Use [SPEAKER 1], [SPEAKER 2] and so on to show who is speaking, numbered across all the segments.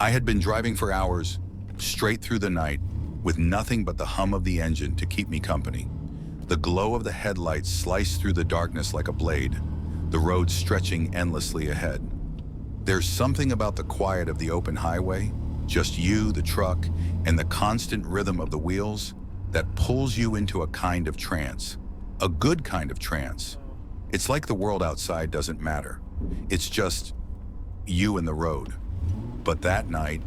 [SPEAKER 1] I had been driving for hours, straight through the night, with nothing but the hum of the engine to keep me company. The glow of the headlights sliced through the darkness like a blade, the road stretching endlessly ahead. There's something about the quiet of the open highway, just you, the truck, and the constant rhythm of the wheels that pulls you into a kind of trance. A good kind of trance. It's like the world outside doesn't matter. It's just you and the road. But that night,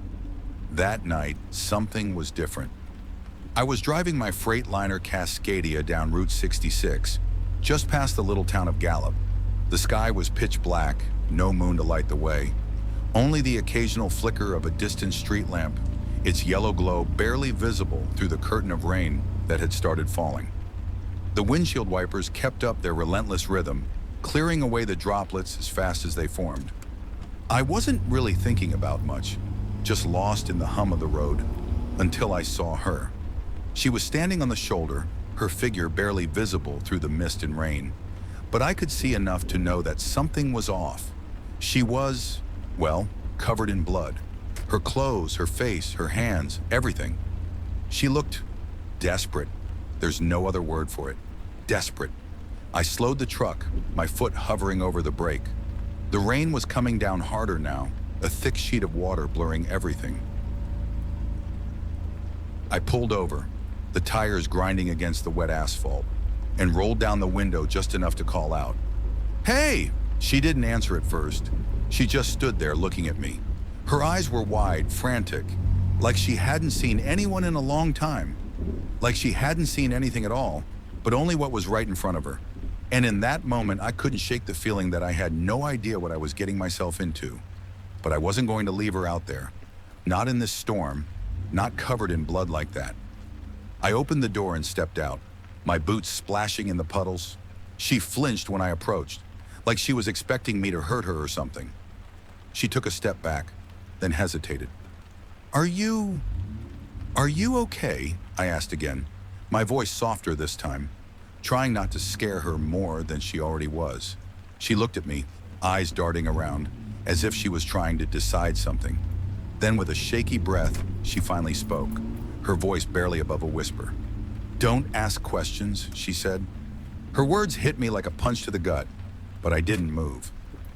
[SPEAKER 1] something was different. I was driving my Freightliner Cascadia down Route 66, just past the little town of Gallup. The sky was pitch black, no moon to light the way. Only the occasional flicker of a distant street lamp, its yellow glow barely visible through the curtain of rain that had started falling. The windshield wipers kept up their relentless rhythm, clearing away the droplets as fast as they formed. I wasn't really thinking about much, just lost in the hum of the road, until I saw her. She was standing on the shoulder, her figure barely visible through the mist and rain, but I could see enough to know that something was off. She was, well, covered in blood. Her clothes, her face, her hands, everything. She looked desperate. There's no other word for it. Desperate. I slowed the truck, my foot hovering over the brake. The rain was coming down harder now, a thick sheet of water blurring everything. I pulled over, the tires grinding against the wet asphalt, and rolled down the window just enough to call out. "Hey!" She didn't answer at first. She just stood there looking at me. Her eyes were wide, frantic, like she hadn't seen anyone in a long time. Like she hadn't seen anything at all, but only what was right in front of her. And in that moment, I couldn't shake the feeling that I had no idea what I was getting myself into. But I wasn't going to leave her out there. Not in this storm, not covered in blood like that. I opened the door and stepped out, my boots splashing in the puddles. She flinched when I approached, like she was expecting me to hurt her or something. She took a step back, then hesitated. Are you okay?" I asked again, my voice softer this time, trying not to scare her more than she already was. She looked at me, eyes darting around, as if she was trying to decide something. Then with a shaky breath, she finally spoke, her voice barely above a whisper. "Don't ask questions," she said. Her words hit me like a punch to the gut, but I didn't move,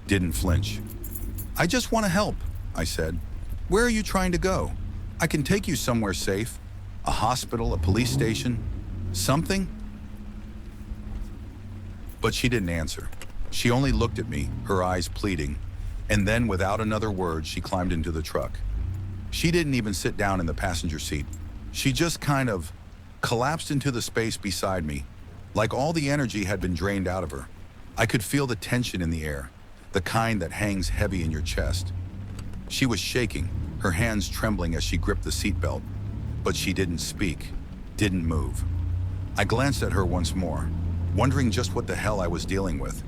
[SPEAKER 1] didn't flinch. "I just want to help," I said. "Where are you trying to go? I can take you somewhere safe. A hospital, a police station, something?" But she didn't answer. She only looked at me, her eyes pleading, and then without another word, she climbed into the truck. She didn't even sit down in the passenger seat. She just kind of collapsed into the space beside me, like all the energy had been drained out of her. I could feel the tension in the air, the kind that hangs heavy in your chest. She was shaking, her hands trembling as she gripped the seatbelt, but she didn't speak, didn't move. I glanced at her once more, wondering just what the hell I was dealing with.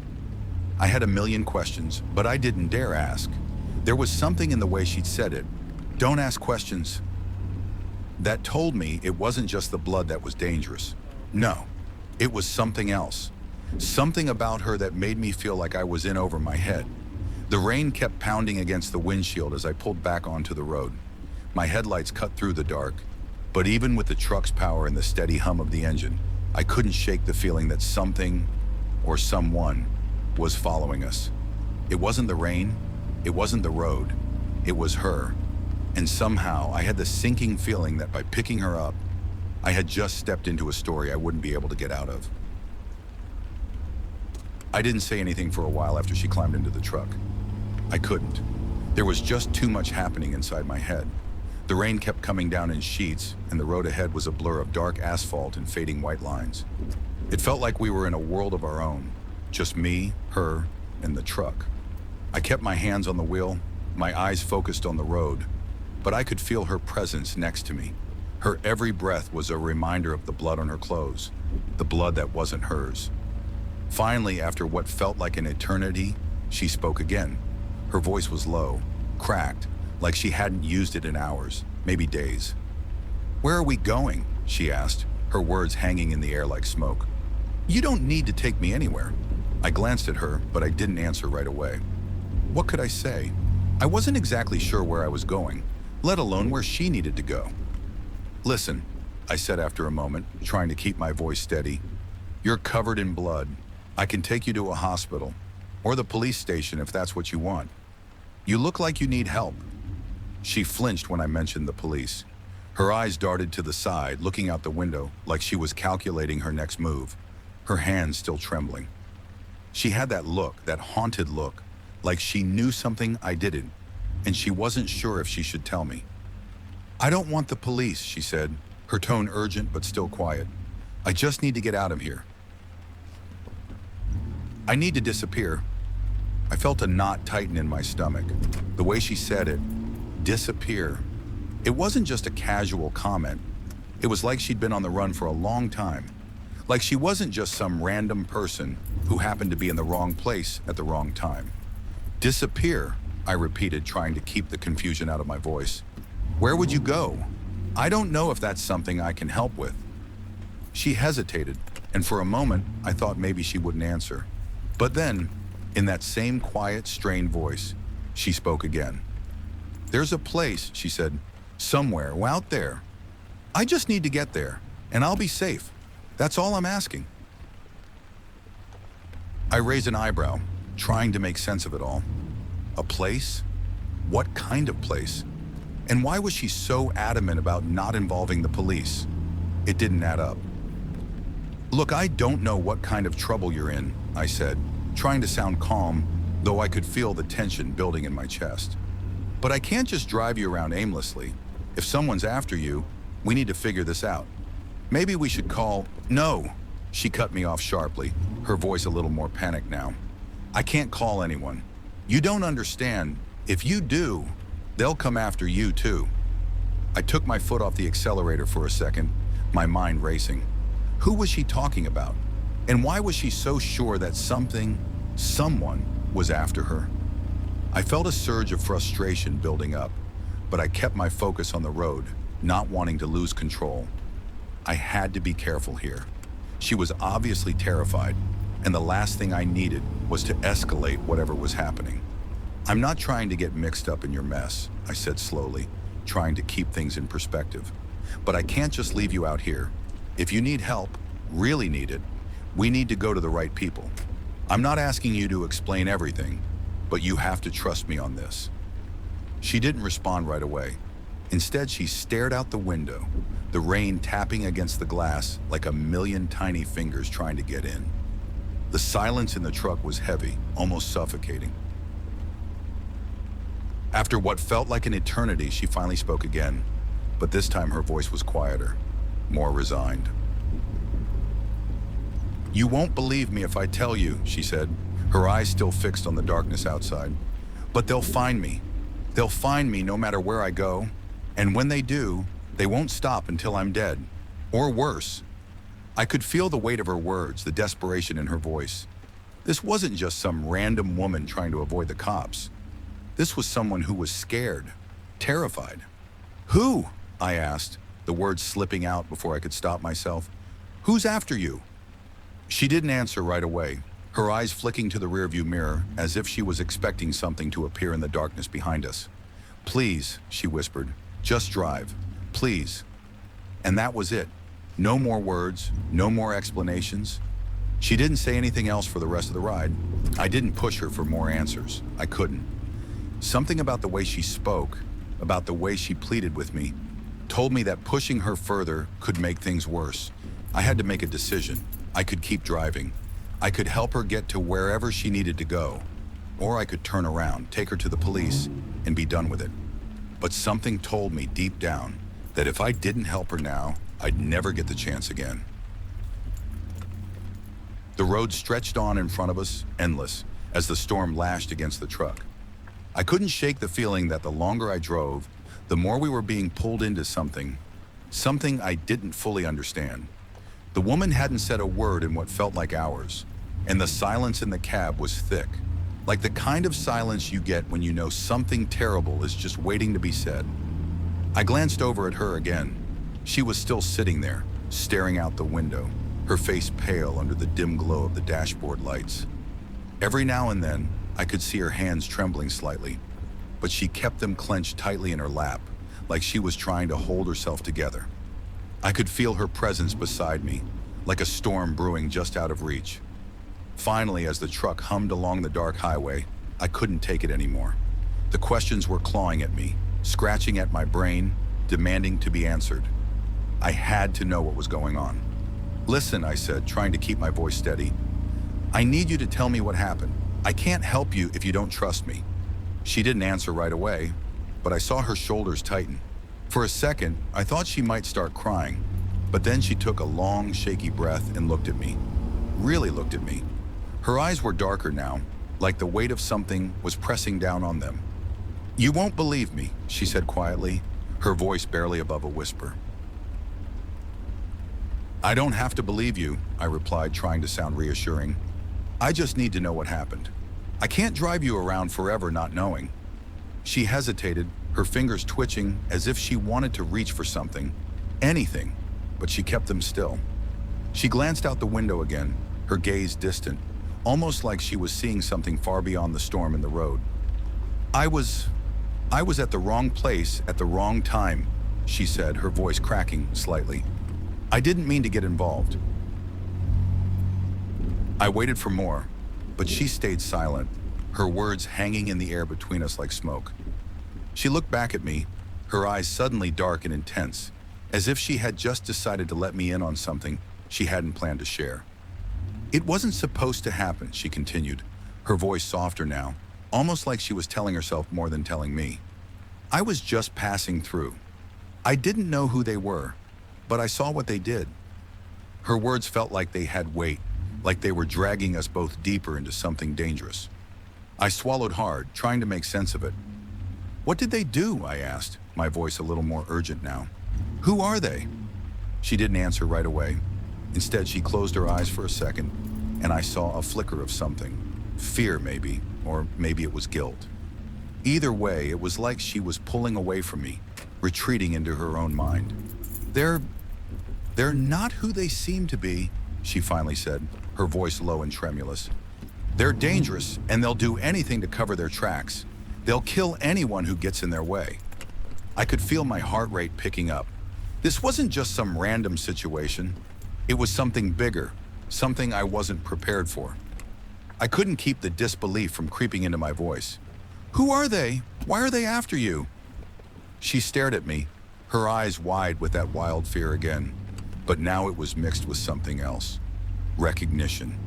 [SPEAKER 1] I had a million questions, but I didn't dare ask. There was something in the way she'd said it, "Don't ask questions," that told me it wasn't just the blood that was dangerous. No, it was something else. Something about her that made me feel like I was in over my head. The rain kept pounding against the windshield as I pulled back onto the road. My headlights cut through the dark, but even with the truck's power and the steady hum of the engine, I couldn't shake the feeling that something, or someone, was following us. It wasn't the rain, it wasn't the road, it was her. And somehow I had the sinking feeling that by picking her up, I had just stepped into a story I wouldn't be able to get out of. I didn't say anything for a while after she climbed into the truck. I couldn't. There was just too much happening inside my head. The rain kept coming down in sheets, and the road ahead was a blur of dark asphalt and fading white lines. It felt like we were in a world of our own, just me, her, and the truck. I kept my hands on the wheel, my eyes focused on the road, but I could feel her presence next to me. Her every breath was a reminder of the blood on her clothes, the blood that wasn't hers. Finally, after what felt like an eternity, she spoke again. Her voice was low, cracked, like she hadn't used it in hours, maybe days. "Where are we going?" she asked, her words hanging in the air like smoke. "You don't need to take me anywhere." I glanced at her, but I didn't answer right away. What could I say? I wasn't exactly sure where I was going, let alone where she needed to go. Listen, I said after a moment, trying to keep my voice steady. You're covered in blood. I can take you to a hospital, or the police station if that's what you want. You look like you need help. She flinched when I mentioned the police. Her eyes darted to the side, looking out the window like she was calculating her next move, her hands still trembling. She had that look, that haunted look, like she knew something I didn't, and she wasn't sure if she should tell me. I don't want the police, she said, her tone urgent but still quiet. I just need to get out of here. I need to disappear. I felt a knot tighten in my stomach. The way she said it, disappear. It wasn't just a casual comment. It was like she'd been on the run for a long time. Like she wasn't just some random person who happened to be in the wrong place at the wrong time. Disappear, I repeated, trying to keep the confusion out of my voice. Where would you go? I don't know if that's something I can help with. She hesitated, and for a moment, I thought maybe she wouldn't answer. But then, in that same quiet, strained voice, she spoke again. There's a place, she said, somewhere, out there. I just need to get there, and I'll be safe. That's all I'm asking. I raised an eyebrow, trying to make sense of it all. A place? What kind of place? And why was she so adamant about not involving the police? It didn't add up. Look, I don't know what kind of trouble you're in, I said, trying to sound calm, though I could feel the tension building in my chest. But I can't just drive you around aimlessly. If someone's after you, we need to figure this out. Maybe we should call... No, she cut me off sharply, her voice a little more panicked now. I can't call anyone. You don't understand. If you do, they'll come after you too. I took my foot off the accelerator for a second, my mind racing. Who was she talking about? And why was she so sure that someone was after her? I felt a surge of frustration building up, but I kept my focus on the road, not wanting to lose control. I had to be careful here. She was obviously terrified, and the last thing I needed was to escalate whatever was happening. I'm not trying to get mixed up in your mess, I said slowly, trying to keep things in perspective. But I can't just leave you out here. If you need help, really need it, we need to go to the right people. I'm not asking you to explain everything, but you have to trust me on this. She didn't respond right away. Instead, she stared out the window, the rain tapping against the glass like a million tiny fingers trying to get in. The silence in the truck was heavy, almost suffocating. After what felt like an eternity, she finally spoke again, but this time her voice was quieter, more resigned. You won't believe me if I tell you, she said, her eyes still fixed on the darkness outside. But they'll find me. They'll find me no matter where I go. And when they do, they won't stop until I'm dead. Or worse. I could feel the weight of her words, the desperation in her voice. This wasn't just some random woman trying to avoid the cops. This was someone who was scared, terrified. Who? I asked, the words slipping out before I could stop myself. Who's after you? She didn't answer right away, her eyes flicking to the rearview mirror as if she was expecting something to appear in the darkness behind us. Please, she whispered, just drive, please. And that was it. No more words, no more explanations. She didn't say anything else for the rest of the ride. I didn't push her for more answers. I couldn't. Something about the way she spoke, about the way she pleaded with me, told me that pushing her further could make things worse. I had to make a decision. I could keep driving. I could help her get to wherever she needed to go. Or I could turn around, take her to the police, and be done with it. But something told me deep down that if I didn't help her now, I'd never get the chance again. The road stretched on in front of us, endless, as the storm lashed against the truck. I couldn't shake the feeling that the longer I drove, the more we were being pulled into something I didn't fully understand. The woman hadn't said a word in what felt like hours, and the silence in the cab was thick, like the kind of silence you get when you know something terrible is just waiting to be said. I glanced over at her again. She was still sitting there, staring out the window, her face pale under the dim glow of the dashboard lights. Every now and then, I could see her hands trembling slightly, but she kept them clenched tightly in her lap, like she was trying to hold herself together. I could feel her presence beside me, like a storm brewing just out of reach. Finally, as the truck hummed along the dark highway, I couldn't take it anymore. The questions were clawing at me, scratching at my brain, demanding to be answered. I had to know what was going on. "Listen," I said, trying to keep my voice steady. "I need you to tell me what happened. I can't help you if you don't trust me." She didn't answer right away, but I saw her shoulders tighten. For a second, I thought she might start crying, but then she took a long, shaky breath and looked at me. Really looked at me. Her eyes were darker now, like the weight of something was pressing down on them. "You won't believe me," she said quietly, her voice barely above a whisper. "I don't have to believe you," I replied, trying to sound reassuring. "I just need to know what happened. I can't drive you around forever not knowing." She hesitated, her fingers twitching as if she wanted to reach for something, anything, but she kept them still. She glanced out the window again, her gaze distant, almost like she was seeing something far beyond the storm in the road. I was at the wrong place at the wrong time," she said, her voice cracking slightly. "I didn't mean to get involved." I waited for more, but she stayed silent, her words hanging in the air between us like smoke. She looked back at me, her eyes suddenly dark and intense, as if she had just decided to let me in on something she hadn't planned to share. "It wasn't supposed to happen," she continued, her voice softer now, almost like she was telling herself more than telling me. "I was just passing through. I didn't know who they were, but I saw what they did." Her words felt like they had weight, like they were dragging us both deeper into something dangerous. I swallowed hard, trying to make sense of it. "What did they do?" I asked, my voice a little more urgent now. "Who are they?" She didn't answer right away. Instead, she closed her eyes for a second, and I saw a flicker of something. Fear, maybe, or maybe it was guilt. Either way, it was like she was pulling away from me, retreating into her own mind. They're not who they seem to be," she finally said, her voice low and tremulous. "They're dangerous, and they'll do anything to cover their tracks. They'll kill anyone who gets in their way." I could feel my heart rate picking up. This wasn't just some random situation. It was something bigger, something I wasn't prepared for. I couldn't keep the disbelief from creeping into my voice. "Who are they? Why are they after you?" She stared at me, her eyes wide with that wild fear again, but now it was mixed with something else. Recognition.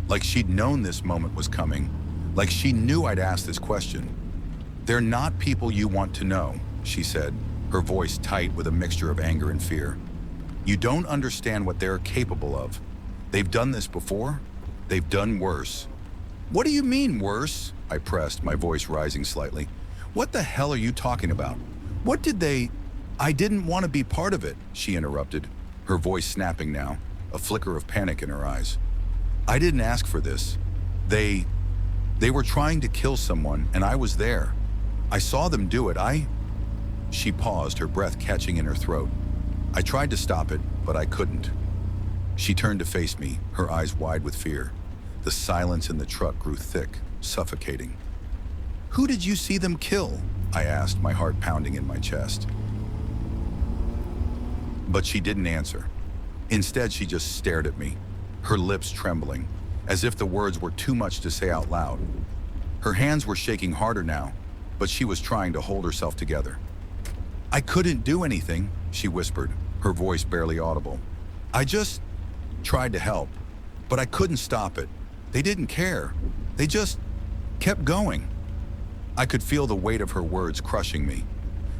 [SPEAKER 1] Like she'd known this moment was coming, like she knew I'd ask this question. "They're not people you want to know," she said, her voice tight with a mixture of anger and fear. "You don't understand what they're capable of. They've done this before. They've done worse." "What do you mean, worse?" I pressed, my voice rising slightly. "What the hell are you talking about? What did they—" "I didn't want to be part of it," she interrupted, her voice snapping now, a flicker of panic in her eyes. "I didn't ask for this. They were trying to kill someone, and I was there. I saw them do it. She paused, her breath catching in her throat. I tried to stop it, but I couldn't. She turned to face me, her eyes wide with fear. The silence in the truck grew thick, suffocating. "Who did you see them kill?" I asked, my heart pounding in my chest. But she didn't answer. Instead, she just stared at me, her lips trembling, as if the words were too much to say out loud. Her hands were shaking harder now, but she was trying to hold herself together. "I couldn't do anything," she whispered, her voice barely audible. "I just tried to help, but I couldn't stop it. They didn't care. They just kept going." I could feel the weight of her words crushing me.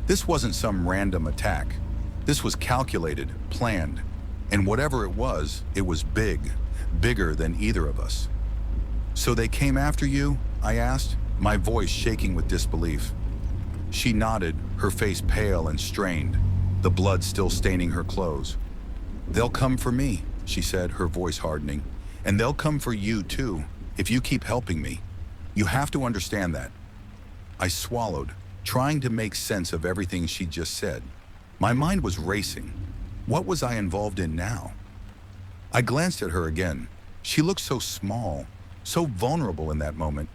[SPEAKER 1] This wasn't some random attack. This was calculated, planned, and whatever it was big, bigger than either of us. "So they came after you?" I asked, my voice shaking with disbelief. She nodded, her face pale and strained, the blood still staining her clothes. "They'll come for me," she said, her voice hardening. "And they'll come for you too, if you keep helping me. You have to understand that." I swallowed, trying to make sense of everything she'd just said. My mind was racing. What was I involved in now? I glanced at her again. She looked so small, so vulnerable in that moment,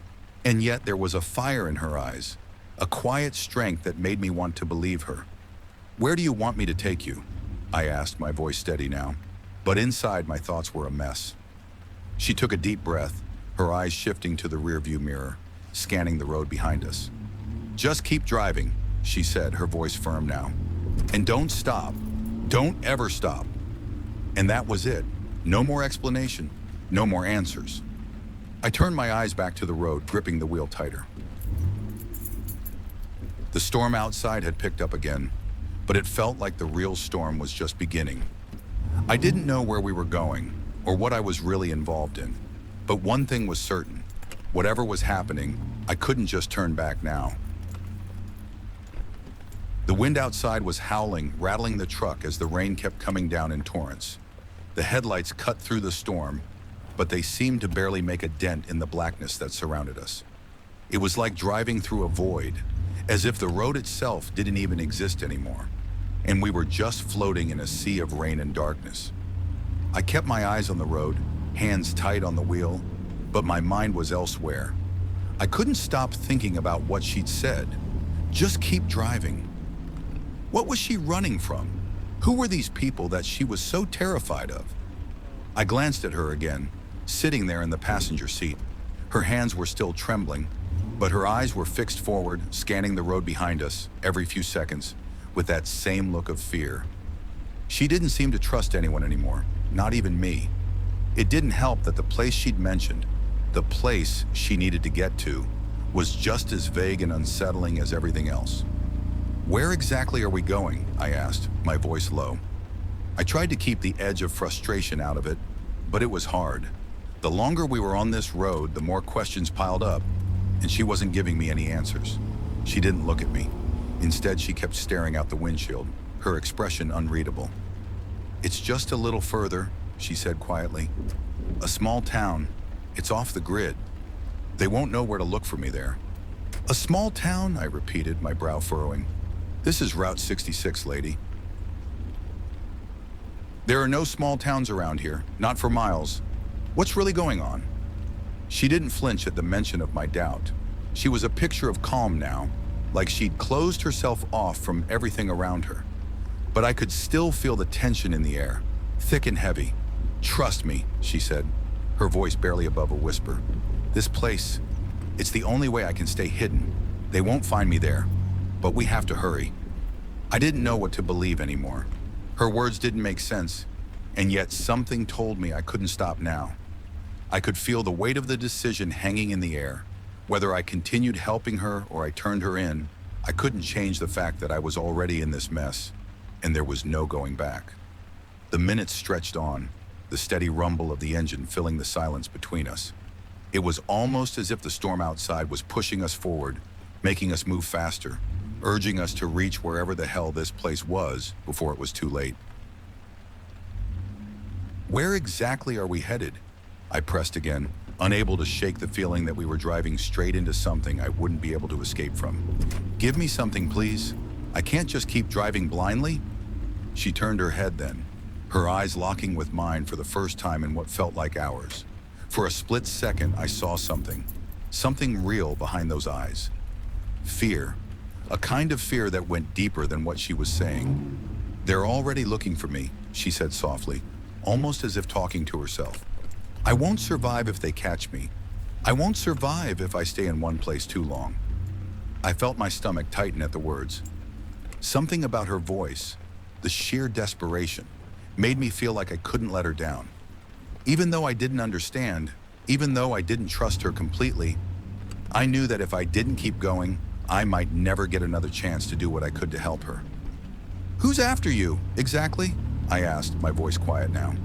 [SPEAKER 1] and yet there was a fire in her eyes, a quiet strength that made me want to believe her. "Where do you want me to take you?" I asked, my voice steady now. But inside, my thoughts were a mess. She took a deep breath, her eyes shifting to the rearview mirror, scanning the road behind us. "Just keep driving," she said, her voice firm now. "And don't stop. Don't ever stop." And that was it. No more explanation, no more answers. I turned my eyes back to the road, gripping the wheel tighter. The storm outside had picked up again, but it felt like the real storm was just beginning. I didn't know where we were going, or what I was really involved in. But one thing was certain. Whatever was happening, I couldn't just turn back now. The wind outside was howling, rattling the truck as the rain kept coming down in torrents. The headlights cut through the storm, but they seemed to barely make a dent in the blackness that surrounded us. It was like driving through a void, as if the road itself didn't even exist anymore, and we were just floating in a sea of rain and darkness. I kept my eyes on the road, hands tight on the wheel, but my mind was elsewhere. I couldn't stop thinking about what she'd said. Just keep driving. What was she running from? Who were these people that she was so terrified of? I glanced at her again, sitting there in the passenger seat. Her hands were still trembling, but her eyes were fixed forward, scanning the road behind us every few seconds with that same look of fear. She didn't seem to trust anyone anymore, not even me. It didn't help that the place she'd mentioned, the place she needed to get to, was just as vague and unsettling as everything else. "Where exactly are we going?" I asked, my voice low. I tried to keep the edge of frustration out of it, but it was hard. The longer we were on this road, the more questions piled up, and she wasn't giving me any answers. She didn't look at me. Instead, she kept staring out the windshield, her expression unreadable. "It's just a little further," she said quietly. "A small town. It's off the grid. They won't know where to look for me there." "A small town?" I repeated, my brow furrowing. "This is Route 66, lady." "There are no small towns around here, not for miles. What's really going on?" She didn't flinch at the mention of my doubt. She was a picture of calm now, like she'd closed herself off from everything around her. But I could still feel the tension in the air, thick and heavy. "Trust me," she said, her voice barely above a whisper. "This place, it's the only way I can stay hidden. They won't find me there, but we have to hurry." I didn't know what to believe anymore. Her words didn't make sense, and yet something told me I couldn't stop now. I could feel the weight of the decision hanging in the air. Whether I continued helping her or I turned her in, I couldn't change the fact that I was already in this mess, and there was no going back. The minutes stretched on, the steady rumble of the engine filling the silence between us. It was almost as if the storm outside was pushing us forward, making us move faster, urging us to reach wherever the hell this place was before it was too late. "Where exactly are we headed?" I pressed again, unable to shake the feeling that we were driving straight into something I wouldn't be able to escape from. "Give me something, please. I can't just keep driving blindly." She turned her head then, her eyes locking with mine for the first time in what felt like hours. For a split second, I saw something real behind those eyes. Fear, a kind of fear that went deeper than what she was saying. "They're already looking for me," she said softly, almost as if talking to herself. "I won't survive if they catch me. I won't survive if I stay in one place too long." I felt my stomach tighten at the words. Something about her voice, the sheer desperation, made me feel like I couldn't let her down. Even though I didn't understand, even though I didn't trust her completely, I knew that if I didn't keep going, I might never get another chance to do what I could to help her. "Who's after you, exactly?" I asked, my voice quiet now.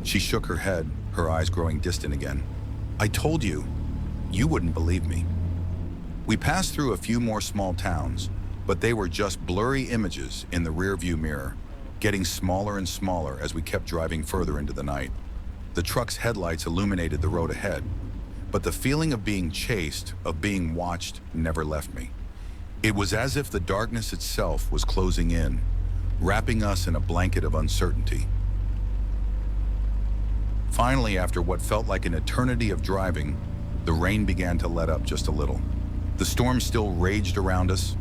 [SPEAKER 1] She shook her head, her eyes growing distant again. "I told you. You wouldn't believe me." We passed through a few more small towns, but they were just blurry images in the rearview mirror, getting smaller and smaller as we kept driving further into the night. The truck's headlights illuminated the road ahead, but the feeling of being chased, of being watched, never left me. It was as if the darkness itself was closing in, wrapping us in a blanket of uncertainty. Finally, after what felt like an eternity of driving, the rain began to let up just a little. The storm still raged around us,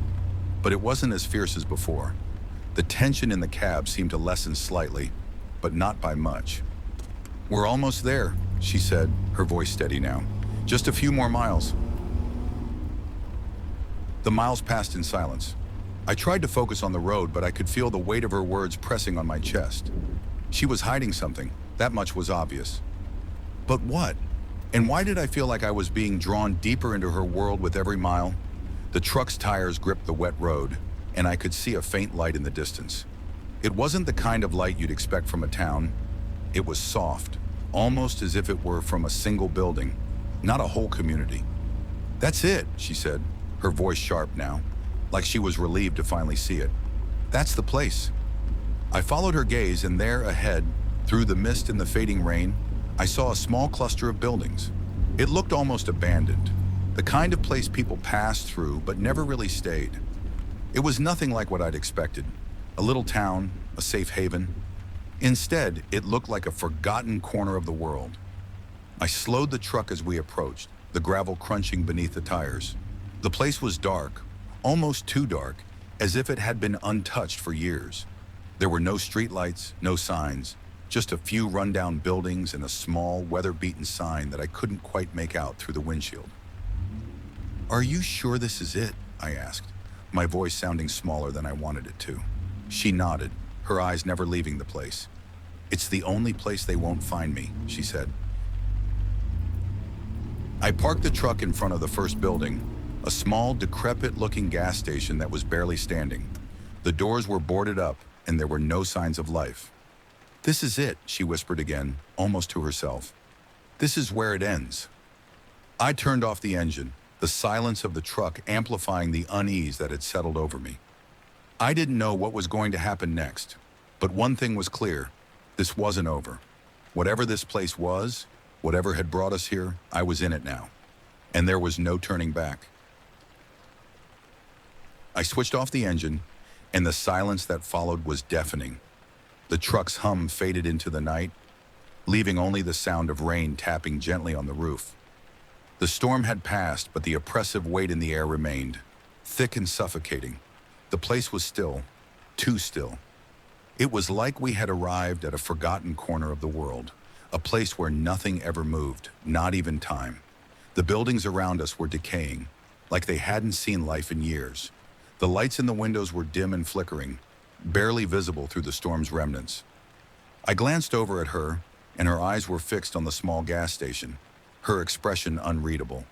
[SPEAKER 1] but it wasn't as fierce as before. The tension in the cab seemed to lessen slightly, but not by much. "We're almost there," she said, her voice steady now. "Just a few more miles." The miles passed in silence. I tried to focus on the road, but I could feel the weight of her words pressing on my chest. She was hiding something, that much was obvious. But what? And why did I feel like I was being drawn deeper into her world with every mile? The truck's tires gripped the wet road, and I could see a faint light in the distance. It wasn't the kind of light you'd expect from a town. It was soft, almost as if it were from a single building, not a whole community. "That's it," she said, her voice sharp now, like she was relieved to finally see it. "That's the place." I followed her gaze, and there ahead, through the mist and the fading rain, I saw a small cluster of buildings. It looked almost abandoned, the kind of place people passed through but never really stayed. It was nothing like what I'd expected, a little town, a safe haven. Instead, it looked like a forgotten corner of the world. I slowed the truck as we approached, the gravel crunching beneath the tires. The place was dark, almost too dark, as if it had been untouched for years. There were no streetlights, no signs, just a few rundown buildings and a small, weather-beaten sign that I couldn't quite make out through the windshield. "Are you sure this is it?" I asked, my voice sounding smaller than I wanted it to. She nodded, her eyes never leaving the place. "It's the only place they won't find me," she said. I parked the truck in front of the first building, a small, decrepit-looking gas station that was barely standing. The doors were boarded up, and there were no signs of life. "This is it," she whispered again, almost to herself. "This is where it ends." I turned off the engine, the silence of the truck amplifying the unease that had settled over me. I didn't know what was going to happen next, but one thing was clear: this wasn't over. Whatever this place was, whatever had brought us here, I was in it now, and there was no turning back. I switched off the engine, and the silence that followed was deafening. The truck's hum faded into the night, leaving only the sound of rain tapping gently on the roof. The storm had passed, but the oppressive weight in the air remained, thick and suffocating. The place was still, too still. It was like we had arrived at a forgotten corner of the world, a place where nothing ever moved, not even time. The buildings around us were decaying, like they hadn't seen life in years. The lights in the windows were dim and flickering, barely visible through the storm's remnants. I glanced over at her, and her eyes were fixed on the small gas station, her expression unreadable.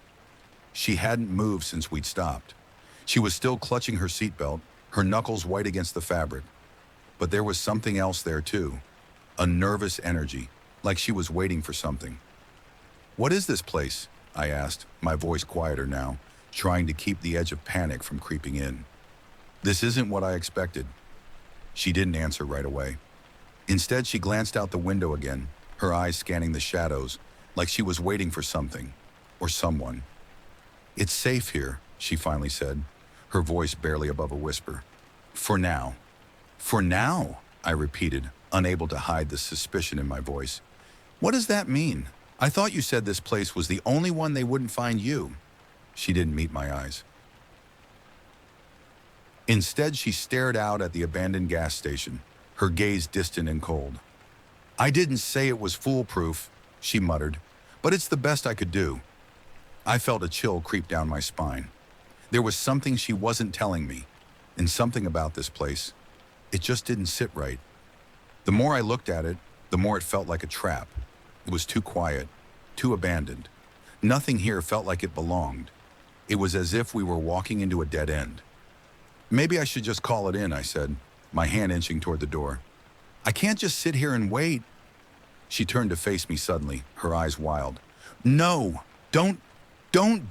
[SPEAKER 1] She hadn't moved since we'd stopped. She was still clutching her seatbelt, her knuckles white against the fabric. But there was something else there too, a nervous energy, like she was waiting for something. "What is this place?" I asked, my voice quieter now, trying to keep the edge of panic from creeping in. "This isn't what I expected." She didn't answer right away. Instead, she glanced out the window again, her eyes scanning the shadows, like she was waiting for something, or someone. "It's safe here," she finally said, her voice barely above a whisper. "For now." "For now," I repeated, unable to hide the suspicion in my voice. "What does that mean? I thought you said this place was the only one they wouldn't find you." She didn't meet my eyes. Instead, she stared out at the abandoned gas station, her gaze distant and cold. "I didn't say it was foolproof," she muttered, "but it's the best I could do." I felt a chill creep down my spine. There was something she wasn't telling me, and something about this place. It just didn't sit right. The more I looked at it, the more it felt like a trap. It was too quiet, too abandoned. Nothing here felt like it belonged. It was as if we were walking into a dead end. "Maybe I should just call it in," I said, my hand inching toward the door. "I can't just sit here and wait." She turned to face me suddenly, her eyes wild. "No, don't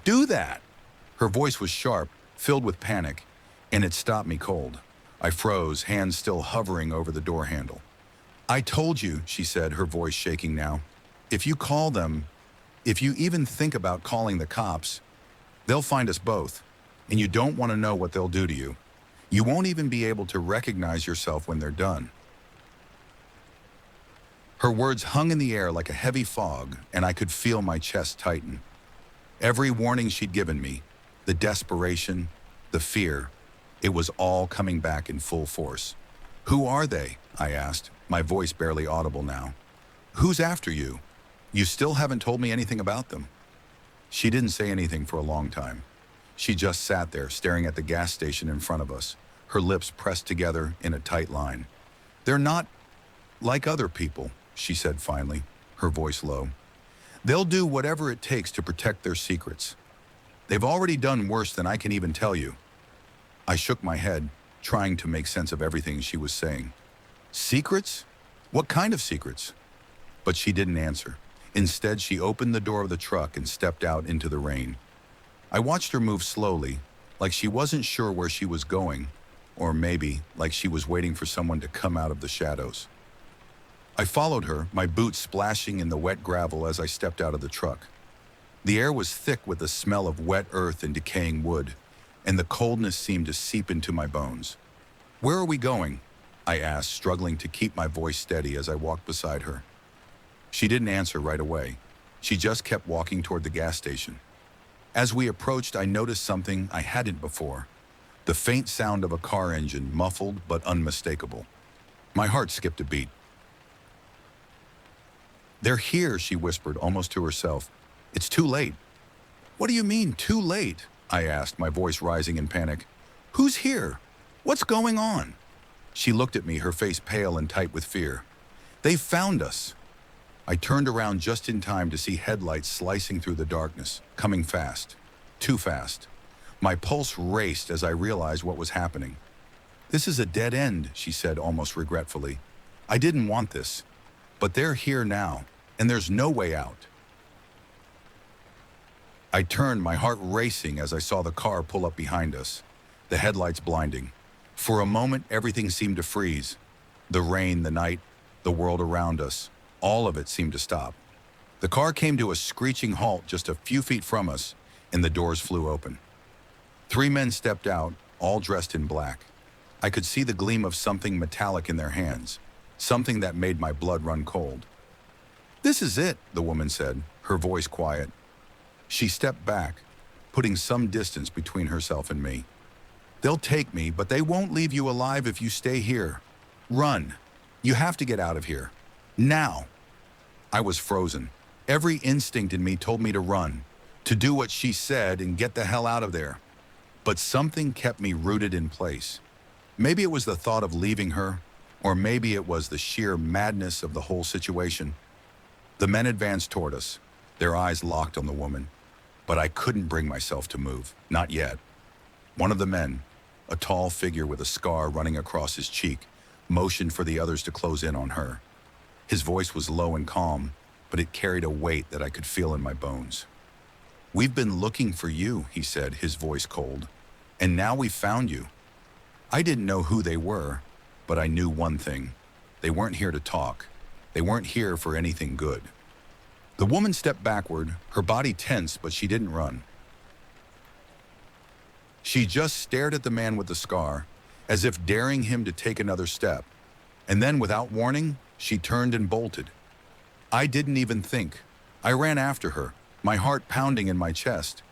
[SPEAKER 1] do that." Her voice was sharp, filled with panic, and it stopped me cold. I froze, hands still hovering over the door handle. "I told you," she said, her voice shaking now. "If you call them, if you even think about calling the cops, they'll find us both, and you don't want to know what they'll do to you. You won't even be able to recognize yourself when they're done." Her words hung in the air like a heavy fog, and I could feel my chest tighten. Every warning she'd given me, The desperation, the fear, it was all coming back in full force. "Who are they?" I asked, my voice barely audible now. "Who's after you? You still haven't told me anything about them." She didn't say anything for a long time. She just sat there staring at the gas station in front of us, her lips pressed together in a tight line. "They're not like other people," she said finally, her voice low. "They'll do whatever it takes to protect their secrets. They've already done worse than I can even tell you." I shook my head, trying to make sense of everything she was saying. "Secrets? What kind of secrets?" But she didn't answer. Instead, she opened the door of the truck and stepped out into the rain. I watched her move slowly, like she wasn't sure where she was going, or maybe like she was waiting for someone to come out of the shadows. I followed her, my boots splashing in the wet gravel as I stepped out of the truck. The air was thick with the smell of wet earth and decaying wood, and the coldness seemed to seep into my bones. "Where are we going?" I asked, struggling to keep my voice steady as I walked beside her. She didn't answer right away. She just kept walking toward the gas station. As we approached, I noticed something I hadn't before. The faint sound of a car engine, muffled but unmistakable. My heart skipped a beat. "They're here," she whispered, almost to herself. "It's too late." "What do you mean, too late?" I asked, my voice rising in panic. "Who's here? What's going on?" She looked at me, her face pale and tight with fear. "They found us." I turned around just in time to see headlights slicing through the darkness, coming fast. Too fast. My pulse raced as I realized what was happening. "This is a dead end," she said almost regretfully. "I didn't want this. But they're here now, and there's no way out." I turned, my heart racing as I saw the car pull up behind us, the headlights blinding. For a moment, everything seemed to freeze. The rain, the night, the world around us, all of it seemed to stop. The car came to a screeching halt just a few feet from us, and the doors flew open. 3 men stepped out, all dressed in black. I could see the gleam of something metallic in their hands, something that made my blood run cold. "This is it," the woman said, her voice quiet. She stepped back, putting some distance between herself and me. "They'll take me, but they won't leave you alive if you stay here. Run. You have to get out of here. Now." I was frozen. Every instinct in me told me to run, to do what she said and get the hell out of there. But something kept me rooted in place. Maybe it was the thought of leaving her, or maybe it was the sheer madness of the whole situation. The men advanced toward us, their eyes locked on the woman. But I couldn't bring myself to move, not yet. One of the men, a tall figure with a scar running across his cheek, motioned for the others to close in on her. His voice was low and calm, but it carried a weight that I could feel in my bones. "We've been looking for you," he said, his voice cold. "And now we've found you." I didn't know who they were, but I knew one thing. They weren't here to talk. They weren't here for anything good. The woman stepped backward, her body tense, but she didn't run. She just stared at the man with the scar, as if daring him to take another step. And then, without warning, she turned and bolted. I didn't even think. I ran after her, my heart pounding in my chest.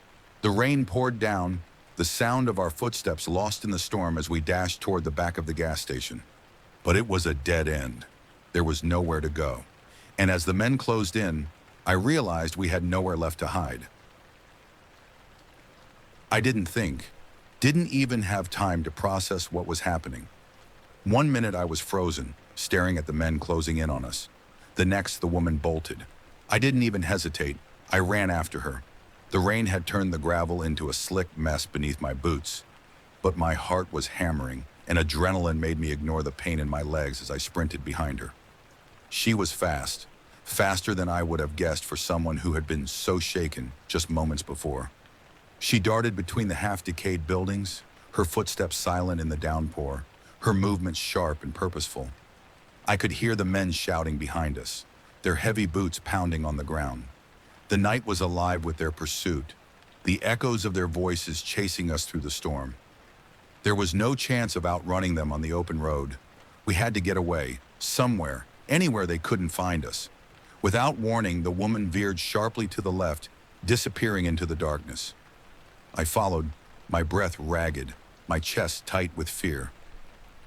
[SPEAKER 1] The rain poured down, the sound of our footsteps lost in the storm as we dashed toward the back of the gas station. But it was a dead end. There was nowhere to go. And as the men closed in, I realized we had nowhere left to hide. I didn't think, didn't even have time to process what was happening. 1 minute I was frozen, staring at the men closing in on us. The next, the woman bolted. I didn't even hesitate. I ran after her. The rain had turned the gravel into a slick mess beneath my boots. But my heart was hammering, and adrenaline made me ignore the pain in my legs as I sprinted behind her. She was fast, faster than I would have guessed for someone who had been so shaken just moments before. She darted between the half-decayed buildings, her footsteps silent in the downpour, her movements sharp and purposeful. I could hear the men shouting behind us, their heavy boots pounding on the ground. The night was alive with their pursuit, the echoes of their voices chasing us through the storm. There was no chance of outrunning them on the open road. We had to get away, somewhere, anywhere they couldn't find us. Without warning, the woman veered sharply to the left, disappearing into the darkness. I followed, my breath ragged, my chest tight with fear.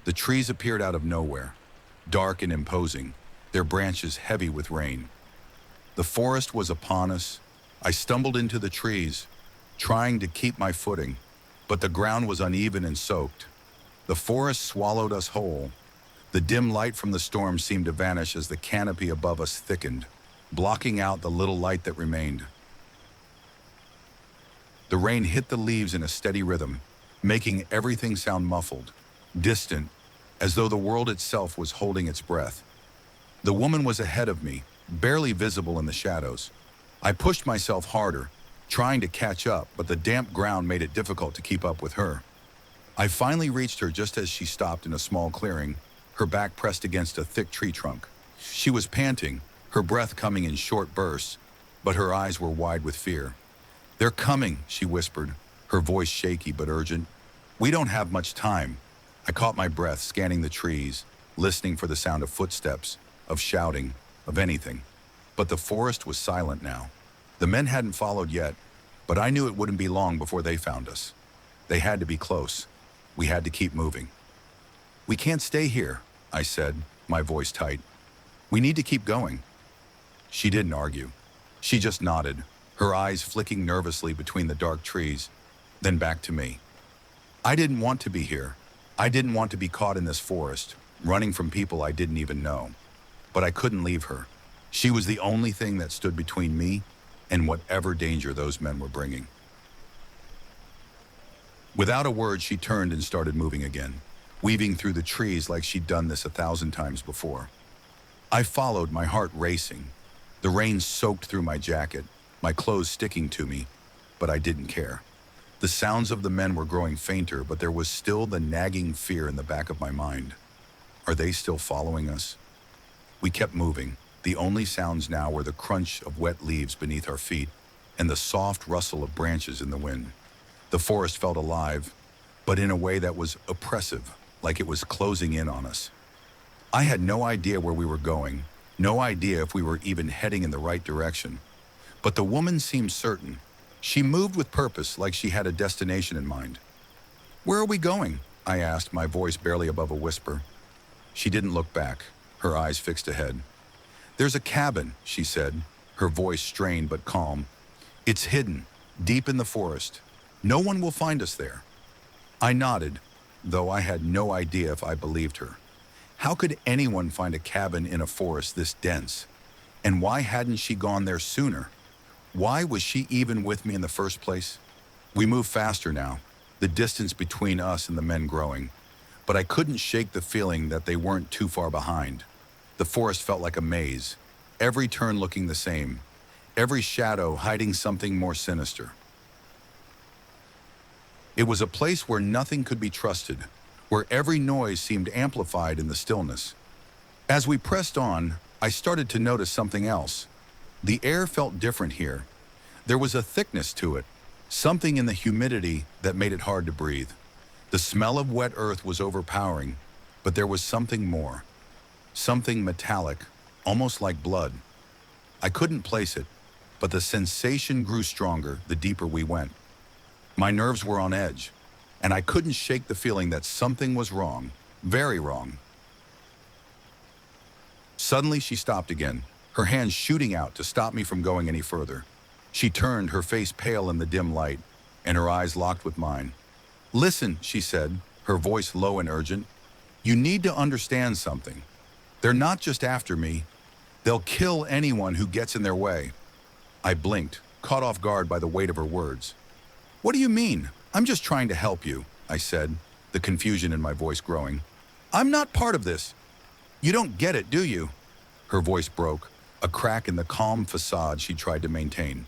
[SPEAKER 1] The trees appeared out of nowhere, dark and imposing, their branches heavy with rain. The forest was upon us. I stumbled into the trees, trying to keep my footing, but the ground was uneven and soaked. The forest swallowed us whole. The dim light from the storm seemed to vanish as the canopy above us thickened, blocking out the little light that remained. The rain hit the leaves in a steady rhythm, making everything sound muffled, distant, as though the world itself was holding its breath. The woman was ahead of me, barely visible in the shadows. I pushed myself harder, trying to catch up, but the damp ground made it difficult to keep up with her. I finally reached her just as she stopped in a small clearing, her back pressed against a thick tree trunk. She was panting, her breath coming in short bursts, but her eyes were wide with fear. "They're coming," she whispered, her voice shaky but urgent. "We don't have much time." I caught my breath, scanning the trees, listening for the sound of footsteps, of shouting, of anything. But the forest was silent now. The men hadn't followed yet, but I knew it wouldn't be long before they found us. They had to be close. We had to keep moving. "We can't stay here," I said, my voice tight. "We need to keep going." She didn't argue. She just nodded, her eyes flicking nervously between the dark trees, then back to me. I didn't want to be here. I didn't want to be caught in this forest, running from people I didn't even know. But I couldn't leave her. She was the only thing that stood between me and whatever danger those men were bringing. Without a word, she turned and started moving again, weaving through the trees like she'd done this 1,000 times before. I followed, my heart racing. The rain soaked through my jacket, my clothes sticking to me, but I didn't care. The sounds of the men were growing fainter, but there was still the nagging fear in the back of my mind. Are they still following us? We kept moving. The only sounds now were the crunch of wet leaves beneath our feet and the soft rustle of branches in the wind. The forest felt alive, but in a way that was oppressive, like it was closing in on us. I had no idea where we were going, no idea if we were even heading in the right direction. But the woman seemed certain. She moved with purpose, like she had a destination in mind. "Where are we going?" I asked, my voice barely above a whisper. She didn't look back, her eyes fixed ahead. "There's a cabin," she said, her voice strained but calm. "It's hidden, deep in the forest. No one will find us there." I nodded, though I had no idea if I believed her. How could anyone find a cabin in a forest this dense? And why hadn't she gone there sooner? Why was she even with me in the first place? We moved faster now, the distance between us and the men growing. But I couldn't shake the feeling that they weren't too far behind. The forest felt like a maze, every turn looking the same, every shadow hiding something more sinister. It was a place where nothing could be trusted, where every noise seemed amplified in the stillness. As we pressed on, I started to notice something else. The air felt different here. There was a thickness to it, something in the humidity that made it hard to breathe. The smell of wet earth was overpowering, but there was something more. Something metallic, almost like blood. I couldn't place it, but the sensation grew stronger the deeper we went. My nerves were on edge, and I couldn't shake the feeling that something was wrong, very wrong. Suddenly she stopped again, her hands shooting out to stop me from going any further. She turned, her face pale in the dim light, and her eyes locked with mine. "Listen," she said, her voice low and urgent. "You need to understand something. They're not just after me. They'll kill anyone who gets in their way." I blinked, caught off guard by the weight of her words. "What do you mean? I'm just trying to help you," I said, the confusion in my voice growing. "I'm not part of this. You don't get it, do you?" Her voice broke, a crack in the calm facade she tried to maintain.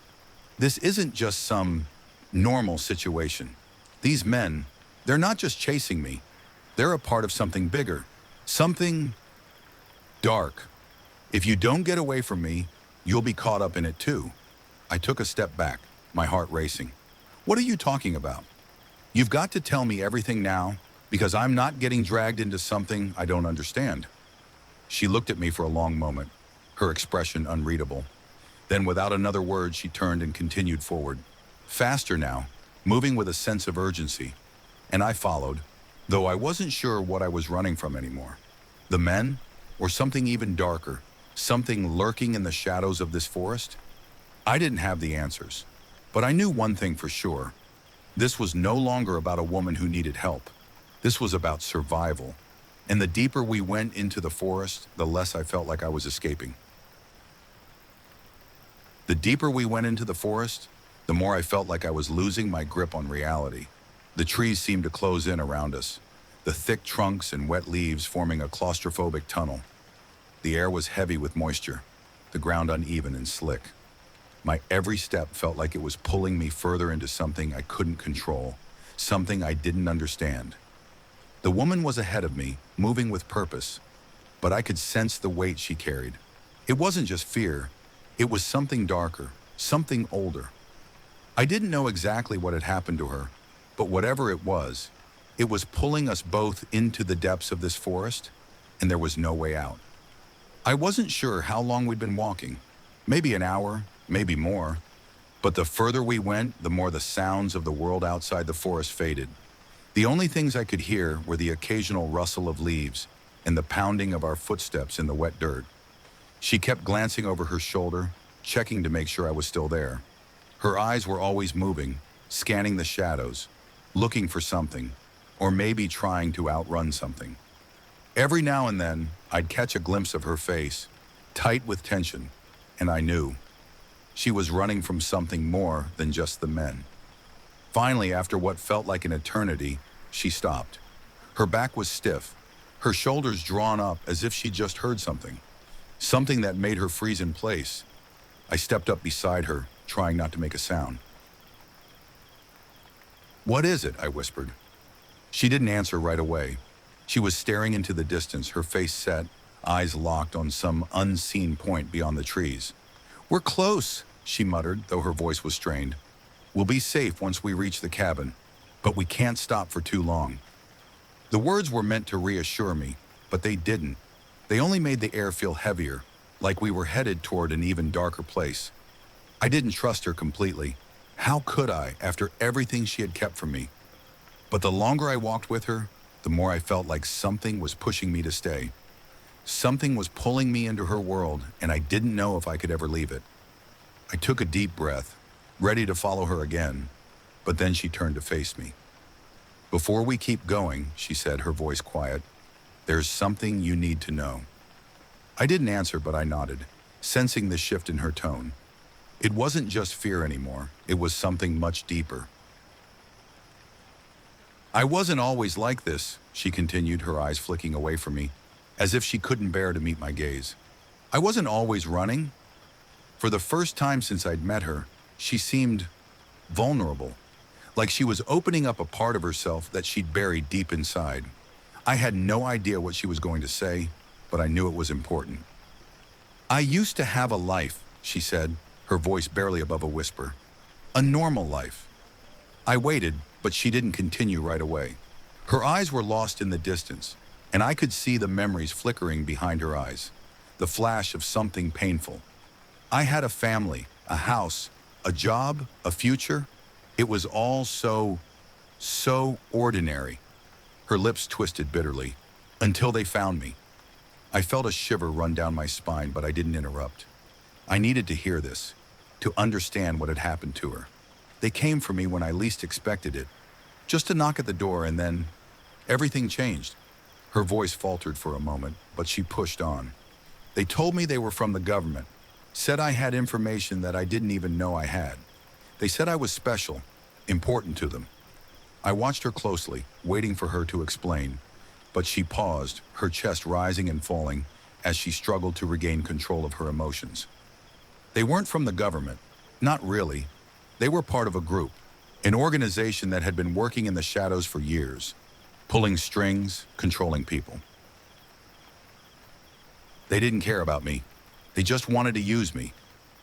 [SPEAKER 1] "This isn't just some normal situation. These men, they're not just chasing me. They're a part of something bigger, something dark. If you don't get away from me, you'll be caught up in it too." I took a step back, my heart racing. "What are you talking about? You've got to tell me everything now, because I'm not getting dragged into something I don't understand." She looked at me for a long moment, her expression unreadable. Then without another word, she turned and continued forward. Faster now. moving with a sense of urgency, and I followed, though I wasn't sure what I was running from anymore. The men, or something even darker, something lurking in the shadows of this forest? I didn't have the answers, but I knew one thing for sure. This was no longer about a woman who needed help. This was about survival. And the deeper we went into the forest, the less I felt like I was escaping. The deeper we went into the forest, the more I felt like I was losing my grip on reality. The trees seemed to close in around us, the thick trunks and wet leaves forming a claustrophobic tunnel. The air was heavy with moisture, the ground uneven and slick. My every step felt like it was pulling me further into something I couldn't control, something I didn't understand. The woman was ahead of me, moving with purpose, but I could sense the weight she carried. It wasn't just fear, it was something darker, something older. I didn't know exactly what had happened to her, but whatever it was pulling us both into the depths of this forest, and there was no way out. I wasn't sure how long we'd been walking, maybe an hour, maybe more, but the further we went, the more the sounds of the world outside the forest faded. The only things I could hear were the occasional rustle of leaves and the pounding of our footsteps in the wet dirt. She kept glancing over her shoulder, checking to make sure I was still there. Her eyes were always moving, scanning the shadows, looking for something, or maybe trying to outrun something. Every now and then, I'd catch a glimpse of her face, tight with tension, and I knew. She was running from something more than just the men. Finally, after what felt like an eternity, she stopped. Her back was stiff, her shoulders drawn up as if she'd just heard something, something that made her freeze in place. I stepped up beside her, trying not to make a sound. "What is it?" I whispered. She didn't answer right away. She was staring into the distance, her face set, eyes locked on some unseen point beyond the trees. "We're close," she muttered, though her voice was strained. "We'll be safe once we reach the cabin, but we can't stop for too long." The words were meant to reassure me, but they didn't. They only made the air feel heavier, like we were headed toward an even darker place. I didn't trust her completely. How could I, after everything she had kept from me? But the longer I walked with her, the more I felt like something was pushing me to stay. Something was pulling me into her world, and I didn't know if I could ever leave it. I took a deep breath, ready to follow her again, but then she turned to face me. "Before we keep going," she said, her voice quiet, "there's something you need to know." I didn't answer, but I nodded, sensing the shift in her tone. It wasn't just fear anymore, it was something much deeper. "I wasn't always like this," she continued, her eyes flicking away from me, as if she couldn't bear to meet my gaze. "I wasn't always running." For the first time since I'd met her, she seemed vulnerable, like she was opening up a part of herself that she'd buried deep inside. I had no idea what she was going to say, but I knew it was important. "I used to have a life," she said, her voice barely above a whisper. "A normal life." I waited, but she didn't continue right away. Her eyes were lost in the distance, and I could see the memories flickering behind her eyes, the flash of something painful. I had a family, a house, a job, a future. It was all so ordinary. Her lips twisted bitterly, until they found me. I felt a shiver run down my spine, but I didn't interrupt. I needed to hear this, to understand what had happened to her. They came for me when I least expected it, just a knock at the door, and then everything changed. Her voice faltered for a moment, but she pushed on. "They told me they were from the government, said I had information that I didn't even know I had. They said I was special, important to them." I watched her closely, waiting for her to explain, but she paused, her chest rising and falling as she struggled to regain control of her emotions. "They weren't from the government, not really. They were part of a group, an organization that had been working in the shadows for years, pulling strings, controlling people. They didn't care about me. They just wanted to use me."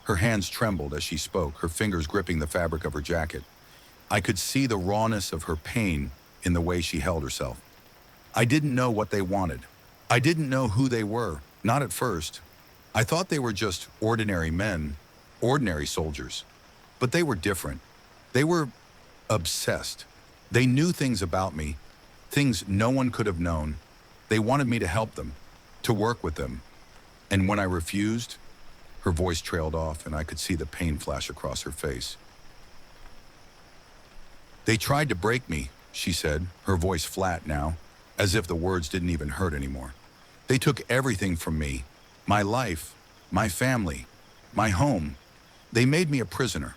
[SPEAKER 1] Her hands trembled as she spoke, her fingers gripping the fabric of her jacket. I could see the rawness of her pain in the way she held herself. "I didn't know what they wanted. I didn't know who they were, not at first. I thought they were just ordinary men, ordinary soldiers. But they were different. They were Obsessed. They knew things about me, things no one could have known. They wanted me to help them, to work with them. And when I refused, her voice trailed off and I could see the pain flash across her face. They tried to break me, she said, her voice flat now, as if the words didn't even hurt anymore. They took everything from me, my life, my family, my home. They made me a prisoner.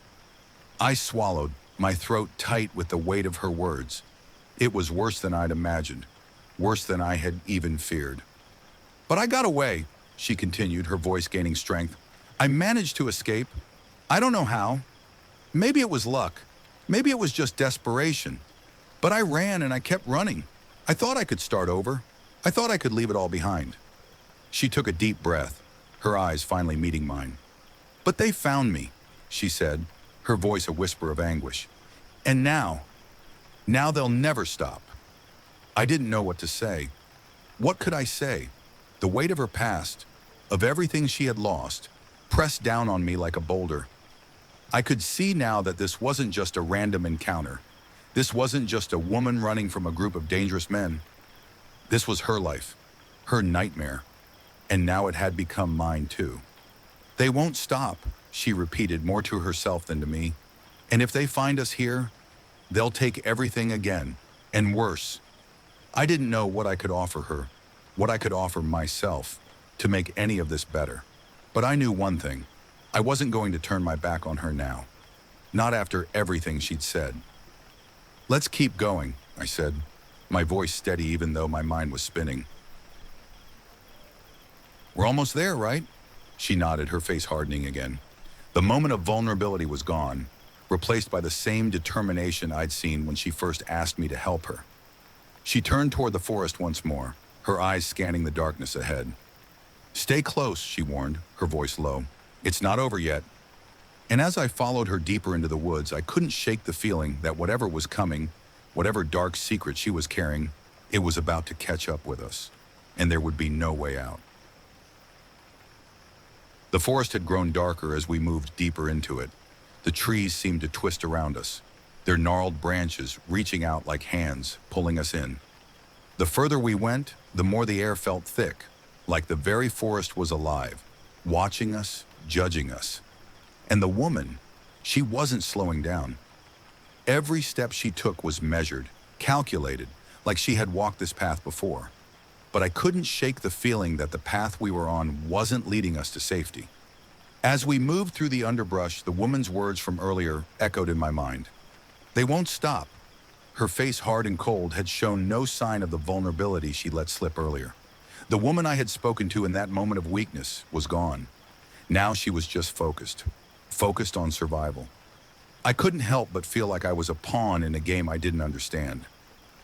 [SPEAKER 1] I swallowed, my throat tight with the weight of her words. It was worse than I'd imagined, worse than I had even feared. But I got away, she continued, her voice gaining strength. I managed to escape. I don't know how. Maybe it was luck. Maybe it was just desperation. But I ran and I kept running. I thought I could start over. I thought I could leave it all behind. She took a deep breath, her eyes finally meeting mine. But they found me, she said, her voice a whisper of anguish. And now they'll never stop. I didn't know what to say. What could I say? The weight of her past, of everything she had lost, pressed down on me like a boulder. I could see now that this wasn't just a random encounter. This wasn't just a woman running from a group of dangerous men. This was her life, her nightmare, and now it had become mine too. They won't stop, she repeated more to herself than to me. And if they find us here, they'll take everything again, and worse. I didn't know what I could offer her, what I could offer myself, to make any of this better. But I knew one thing. I wasn't going to turn my back on her now. Not after everything she'd said. Let's keep going, I said, my voice steady even though my mind was spinning. We're almost there, right? She nodded, her face hardening again. The moment of vulnerability was gone, replaced by the same determination I'd seen when she first asked me to help her. She turned toward the forest once more, her eyes scanning the darkness ahead. Stay close, she warned, her voice low. It's not over yet. And as I followed her deeper into the woods, I couldn't shake the feeling that whatever was coming, whatever dark secret she was carrying, it was about to catch up with us, and there would be no way out. The forest had grown darker as we moved deeper into it. The trees seemed to twist around us, their gnarled branches reaching out like hands, pulling us in. The further we went, the more the air felt thick, like the very forest was alive, watching us, judging us. And the woman, she wasn't slowing down. Every step she took was measured, calculated, like she had walked this path before. But I couldn't shake the feeling that the path we were on wasn't leading us to safety. As we moved through the underbrush, the woman's words from earlier echoed in my mind. They won't stop. Her face, hard and cold, had shown no sign of the vulnerability she let slip earlier. The woman I had spoken to in that moment of weakness was gone. Now she was just focused on survival. I couldn't help but feel like I was a pawn in a game I didn't understand.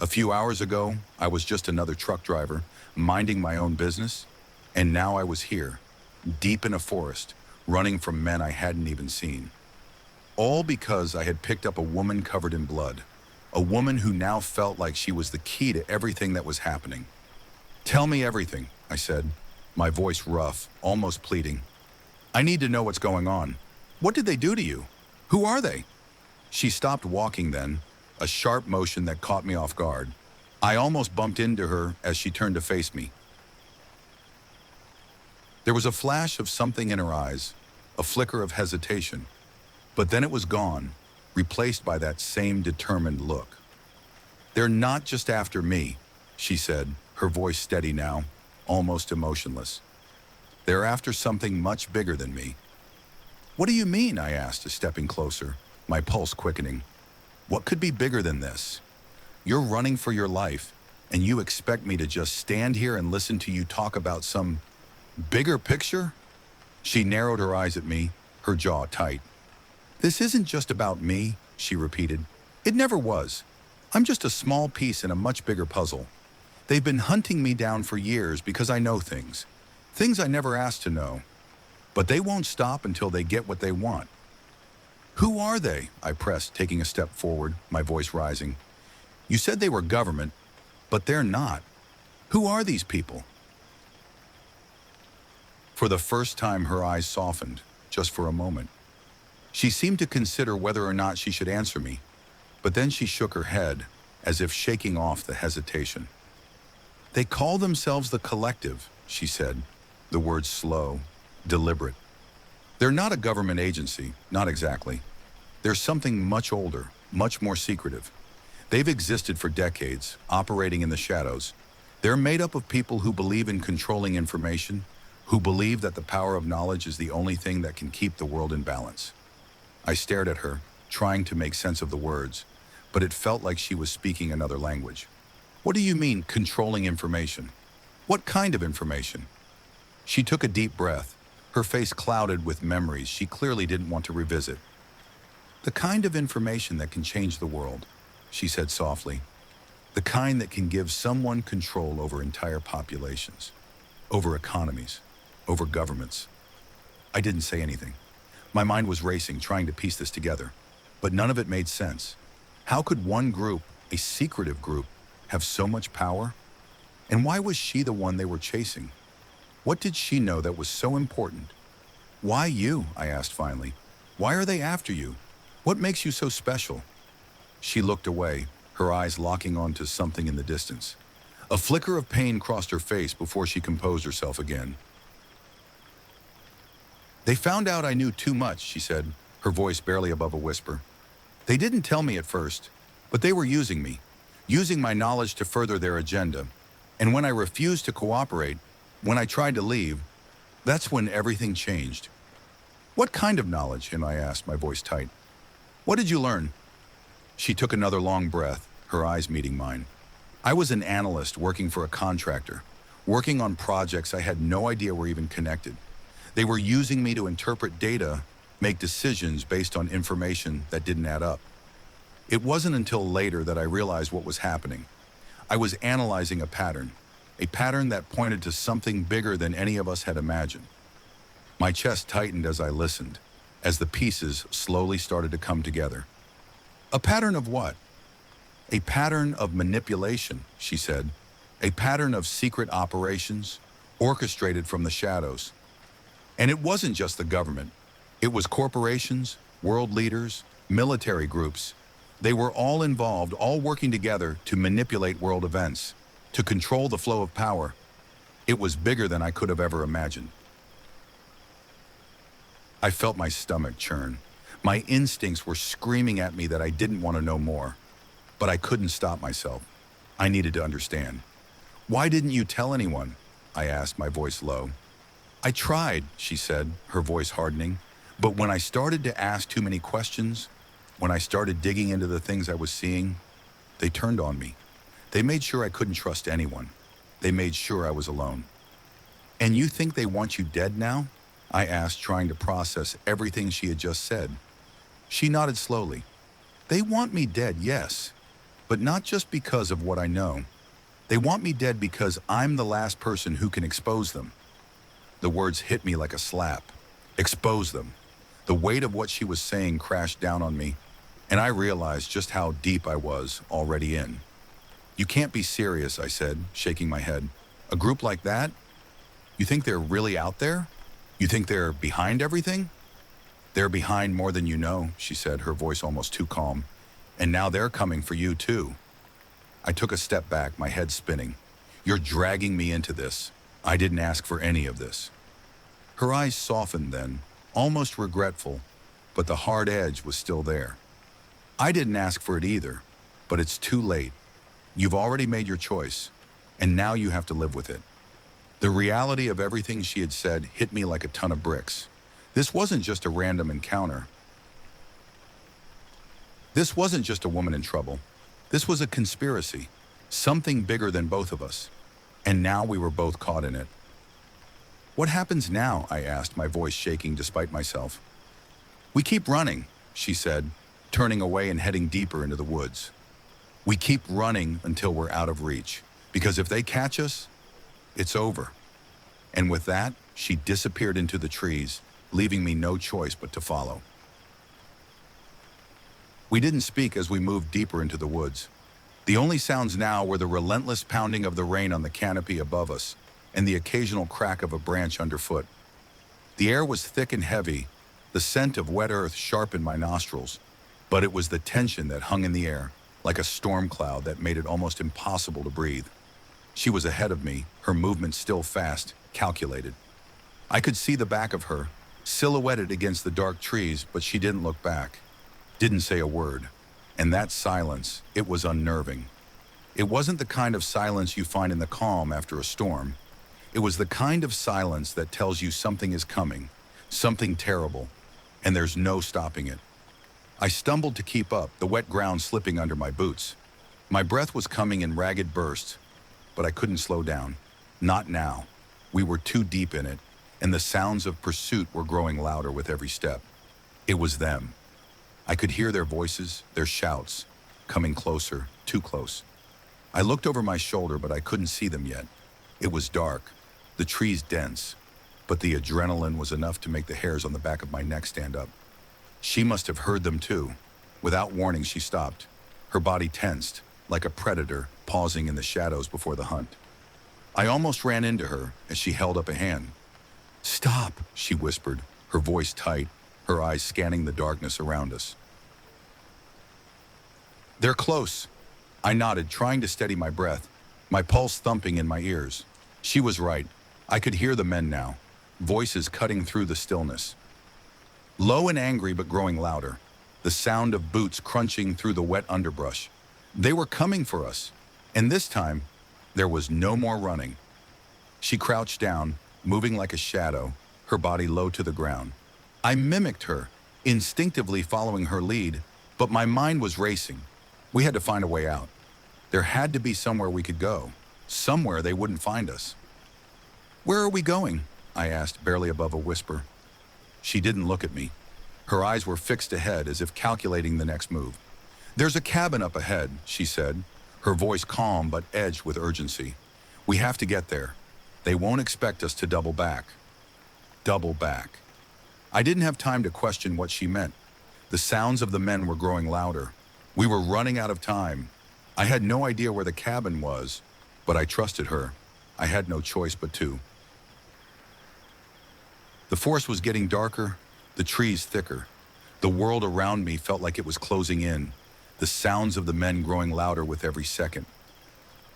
[SPEAKER 1] A few hours ago, I was just another truck driver, minding my own business, and now I was here, deep in a forest, running from men I hadn't even seen. All because I had picked up a woman covered in blood, a woman who now felt like she was the key to everything that was happening. Tell me everything, I said, my voice rough, almost pleading. I need to know what's going on. What did they do to you? Who are they? She stopped walking then, a sharp motion that caught me off guard. I almost bumped into her as she turned to face me. There was a flash of something in her eyes, a flicker of hesitation, but then it was gone, replaced by that same determined look. They're not just after me, she said, her voice steady now, almost emotionless. They're after something much bigger than me. What do you mean? I asked, stepping closer, my pulse quickening. What could be bigger than this? You're running for your life, and you expect me to just stand here and listen to you talk about some bigger picture? She narrowed her eyes at me, her jaw tight. This isn't just about me, she repeated. It never was. I'm just a small piece in a much bigger puzzle. They've been hunting me down for years because I know things I never asked to know. But they won't stop until they get what they want. Who are they? I pressed, taking a step forward, my voice rising. You said they were government, but they're not. Who are these people? For the first time, her eyes softened, just for a moment. She seemed to consider whether or not she should answer me. But then she shook her head, as if shaking off the hesitation. They call themselves the Collective, she said, the words slow, deliberate. They're not a government agency, not exactly. They're something much older, much more secretive. They've existed for decades, operating in the shadows. They're made up of people who believe in controlling information, who believe that the power of knowledge is the only thing that can keep the world in balance. I stared at her, trying to make sense of the words, but it felt like she was speaking another language. What do you mean, controlling information? What kind of information? She took a deep breath, her face clouded with memories she clearly didn't want to revisit. The kind of information that can change the world, she said softly. The kind that can give someone control over entire populations, over economies, over governments. I didn't say anything. My mind was racing, trying to piece this together, but none of it made sense. How could one group, a secretive group, have so much power? And why was she the one they were chasing? What did she know that was so important? Why you? I asked finally. Why are they after you? What makes you so special? She looked away, her eyes locking onto something in the distance. A flicker of pain crossed her face before she composed herself again. They found out I knew too much, she said, her voice barely above a whisper. They didn't tell me at first, but they were using me, using my knowledge to further their agenda. And when I refused to cooperate, when I tried to leave, that's when everything changed. What kind of knowledge? I asked, my voice tight. What did you learn? She took another long breath, her eyes meeting mine. I was an analyst working for a contractor, working on projects I had no idea were even connected. They were using me to interpret data, make decisions based on information that didn't add up. It wasn't until later that I realized what was happening. I was analyzing a pattern that pointed to something bigger than any of us had imagined. My chest tightened as I listened, as the pieces slowly started to come together. A pattern of what? A pattern of manipulation, she said. A pattern of secret operations, orchestrated from the shadows. And it wasn't just the government. It was corporations, world leaders, military groups. They were all involved, all working together to manipulate world events, to control the flow of power. It was bigger than I could have ever imagined. I felt my stomach churn. My instincts were screaming at me that I didn't want to know more. But I couldn't stop myself. I needed to understand. Why didn't you tell anyone? I asked, my voice low. I tried, she said, her voice hardening. But when I started to ask too many questions, when I started digging into the things I was seeing, they turned on me. They made sure I couldn't trust anyone. They made sure I was alone. And you think they want you dead now? I asked, trying to process everything she had just said. She nodded slowly. They want me dead, yes, but not just because of what I know. They want me dead because I'm the last person who can expose them. The words hit me like a slap. Expose them. The weight of what she was saying crashed down on me, and I realized just how deep I was already in. You can't be serious, I said, shaking my head. A group like that? You think they're really out there? You think they're behind everything? They're behind more than you know, she said, her voice almost too calm. And now they're coming for you too. I took a step back, my head spinning. You're dragging me into this. I didn't ask for any of this. Her eyes softened then, almost regretful, but the hard edge was still there. I didn't ask for it either, but it's too late. You've already made your choice, and now you have to live with it. The reality of everything she had said hit me like a ton of bricks. This wasn't just a random encounter. This wasn't just a woman in trouble. This was a conspiracy, something bigger than both of us. And now we were both caught in it. What happens now? I asked, my voice shaking despite myself. We keep running, she said, turning away and heading deeper into the woods. We keep running until we're out of reach, because if they catch us, it's over. And with that, she disappeared into the trees, leaving me no choice but to follow. We didn't speak as we moved deeper into the woods. The only sounds now were the relentless pounding of the rain on the canopy above us and the occasional crack of a branch underfoot. The air was thick and heavy, the scent of wet earth sharp in my nostrils. But it was the tension that hung in the air, like a storm cloud that made it almost impossible to breathe. She was ahead of me, her movement still fast, calculated. I could see the back of her, silhouetted against the dark trees, but she didn't look back, didn't say a word. And that silence, it was unnerving. It wasn't the kind of silence you find in the calm after a storm. It was the kind of silence that tells you something is coming, something terrible, and there's no stopping it. I stumbled to keep up, the wet ground slipping under my boots. My breath was coming in ragged bursts, but I couldn't slow down. Not now. We were too deep in it, and the sounds of pursuit were growing louder with every step. It was them. I could hear their voices, their shouts, coming closer, too close. I looked over my shoulder, but I couldn't see them yet. It was dark, the trees dense, but the adrenaline was enough to make the hairs on the back of my neck stand up. She must have heard them too. Without warning, she stopped, her body tensed, like a predator pausing in the shadows before the hunt. I almost ran into her as she held up a hand. "Stop," she whispered, her voice tight, her eyes scanning the darkness around us. "They're close." I nodded, trying to steady my breath, my pulse thumping in my ears. She was right. I could hear the men now, voices cutting through the stillness. Low and angry, but growing louder, the sound of boots crunching through the wet underbrush. They were coming for us, and this time, there was no more running. She crouched down, moving like a shadow, her body low to the ground. I mimicked her, instinctively following her lead, but my mind was racing. We had to find a way out. There had to be somewhere we could go, somewhere they wouldn't find us. "Where are we going?" I asked, barely above a whisper. She didn't look at me. Her eyes were fixed ahead, as if calculating the next move. "There's a cabin up ahead," she said, her voice calm but edged with urgency. "We have to get there. They won't expect us to double back." Double back. I didn't have time to question what she meant. The sounds of the men were growing louder. We were running out of time. I had no idea where the cabin was, but I trusted her. I had no choice but to. The forest was getting darker, the trees thicker. The world around me felt like it was closing in, the sounds of the men growing louder with every second.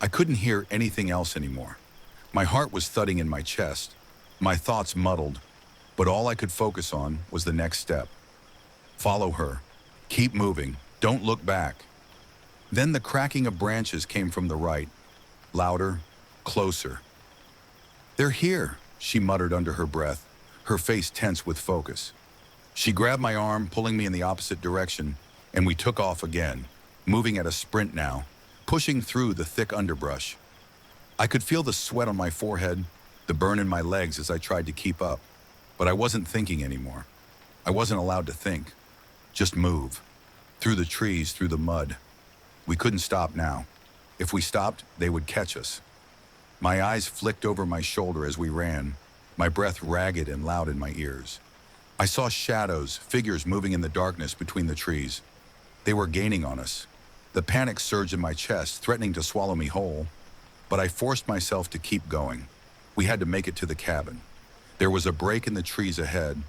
[SPEAKER 1] I couldn't hear anything else anymore. My heart was thudding in my chest, my thoughts muddled, but all I could focus on was the next step. Follow her. Keep moving. Don't look back. Then the cracking of branches came from the right, louder, closer. "They're here," she muttered under her breath, her face tense with focus. She grabbed my arm, pulling me in the opposite direction, and we took off again, moving at a sprint now, pushing through the thick underbrush. I could feel the sweat on my forehead, the burn in my legs as I tried to keep up, but I wasn't thinking anymore. I wasn't allowed to think. Just move. Through the trees, through the mud. We couldn't stop now. If we stopped, they would catch us. My eyes flicked over my shoulder as we ran, my breath ragged and loud in my ears. I saw shadows, figures moving in the darkness between the trees. They were gaining on us. The panic surged in my chest, threatening to swallow me whole, but I forced myself to keep going. We had to make it to the cabin. There was a break in the trees ahead,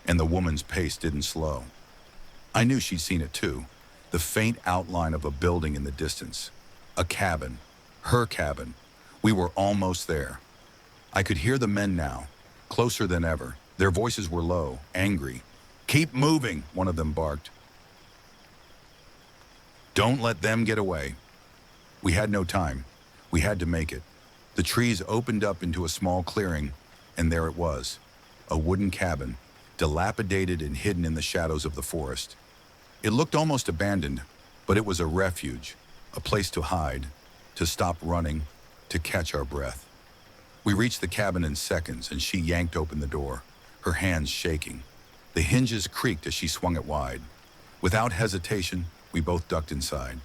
[SPEAKER 1] and the woman's pace didn't slow. I knew she'd seen it too, the faint outline of a building in the distance. A cabin. Her cabin. We were almost there. I could hear the men now, closer than ever. Their voices were low, angry. "Keep moving," one of them barked. "Don't let them get away." We had no time. We had to make it. The trees opened up into a small clearing, and there it was, a wooden cabin, dilapidated and hidden in the shadows of the forest. It looked almost abandoned, but it was a refuge, a place to hide, to stop running, to catch our breath. We reached the cabin in seconds, and she yanked open the door, her hands shaking. The hinges creaked as she swung it wide. Without hesitation, we both ducked inside.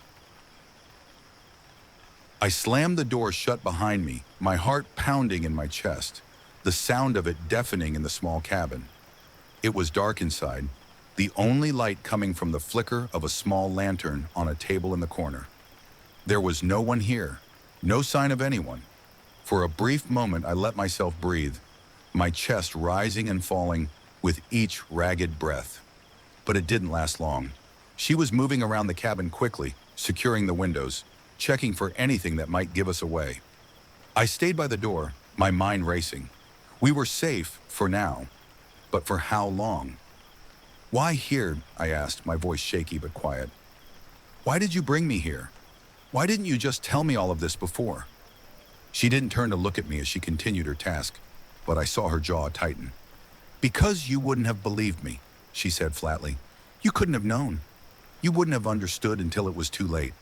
[SPEAKER 1] I slammed the door shut behind me, my heart pounding in my chest, the sound of it deafening in the small cabin. It was dark inside, the only light coming from the flicker of a small lantern on a table in the corner. There was no one here, no sign of anyone. For a brief moment, I let myself breathe, my chest rising and falling with each ragged breath. But it didn't last long. She was moving around the cabin quickly, securing the windows, checking for anything that might give us away. I stayed by the door, my mind racing. We were safe for now, but for how long? Why here? I asked, my voice shaky but quiet. Why did you bring me here? Why didn't you just tell me all of this before? She didn't turn to look at me as she continued her task, but I saw her jaw tighten. Because you wouldn't have believed me, she said flatly. You couldn't have known. You wouldn't have understood until it was too late.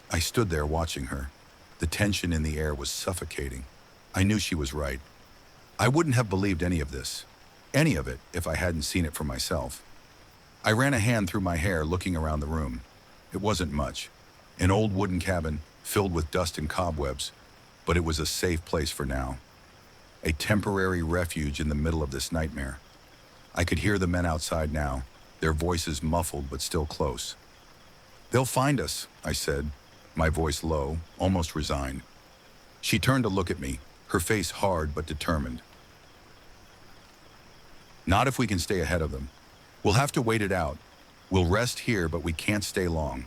[SPEAKER 1] I stood there watching her. The tension in the air was suffocating. I knew she was right. I wouldn't have believed any of this, any of it, if I hadn't seen it for myself. I ran a hand through my hair, looking around the room. It wasn't much. An old wooden cabin filled with dust and cobwebs, but it was a safe place for now. A temporary refuge in the middle of this nightmare. I could hear the men outside now, their voices muffled but still close. They'll find us, I said, my voice low, almost resigned. She turned to look at me, her face hard but determined. Not if we can stay ahead of them. We'll have to wait it out. We'll rest here, but we can't stay long.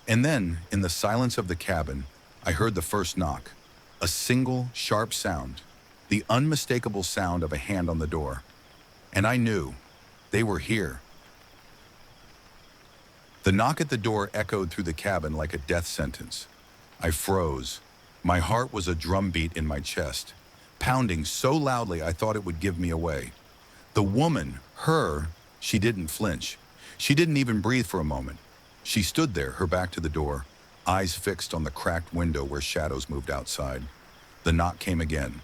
[SPEAKER 1] And then, in the silence of the cabin, I heard the first knock. A single, sharp sound. The unmistakable sound of a hand on the door. And I knew. They were here. The knock at the door echoed through the cabin like a death sentence. I froze. My heart was a drumbeat in my chest, pounding so loudly I thought it would give me away. The woman, she didn't flinch. She didn't even breathe for a moment. She stood there, her back to the door, eyes fixed on the cracked window where shadows moved outside. The knock came again,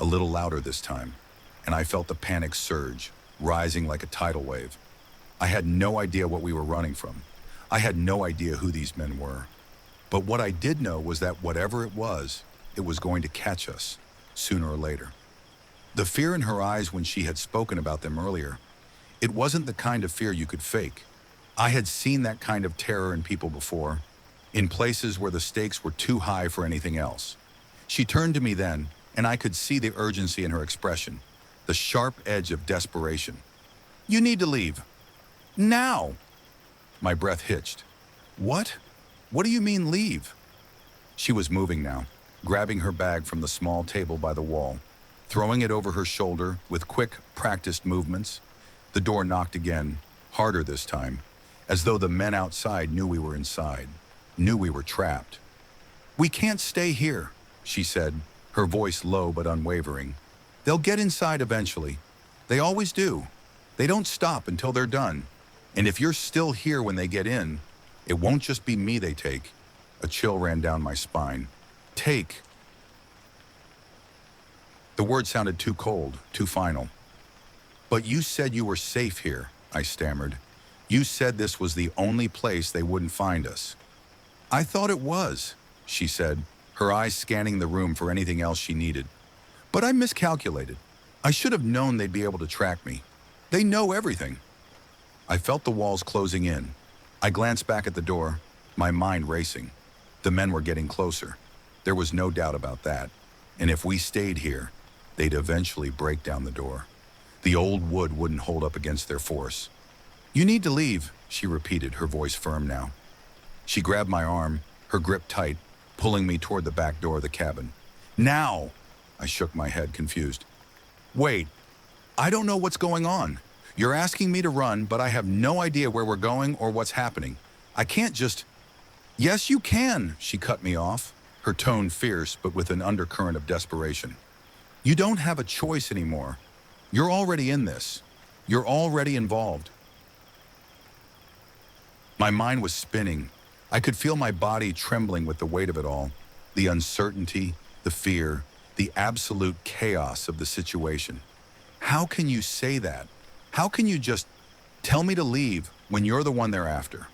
[SPEAKER 1] a little louder this time, and I felt the panic surge, rising like a tidal wave. I had no idea what we were running from. I had no idea who these men were. But what I did know was that whatever it was going to catch us, sooner or later. The fear in her eyes when she had spoken about them earlier, it wasn't the kind of fear you could fake. I had seen that kind of terror in people before, in places where the stakes were too high for anything else. She turned to me then, and I could see the urgency in her expression, the sharp edge of desperation. You need to leave. Now! My breath hitched. What? What do you mean leave? She was moving now, grabbing her bag from the small table by the wall, throwing it over her shoulder with quick, practiced movements. The door knocked again, harder this time, as though the men outside knew we were inside, knew we were trapped. We can't stay here, she said, her voice low but unwavering. They'll get inside eventually. They always do. They don't stop until they're done. And if you're still here when they get in, it won't just be me they take. A chill ran down my spine. Take. The word sounded too cold, too final. But you said you were safe here, I stammered. You said this was the only place they wouldn't find us. I thought it was, she said, her eyes scanning the room for anything else she needed. But I miscalculated. I should have known they'd be able to track me. They know everything. I felt the walls closing in. I glanced back at the door, my mind racing. The men were getting closer. There was no doubt about that. And if we stayed here, they'd eventually break down the door. The old wood wouldn't hold up against their force. You need to leave, she repeated, her voice firm now. She grabbed my arm, her grip tight, pulling me toward the back door of the cabin. Now! I shook my head, confused. Wait, I don't know what's going on. You're asking me to run, but I have no idea where we're going or what's happening. I can't just... Yes, you can, she cut me off, her tone fierce but with an undercurrent of desperation. You don't have a choice anymore. You're already in this. You're already involved. My mind was spinning. I could feel my body trembling with the weight of it all. The uncertainty, the fear, the absolute chaos of the situation. How can you say that? How can you just tell me to leave when you're the one they're after?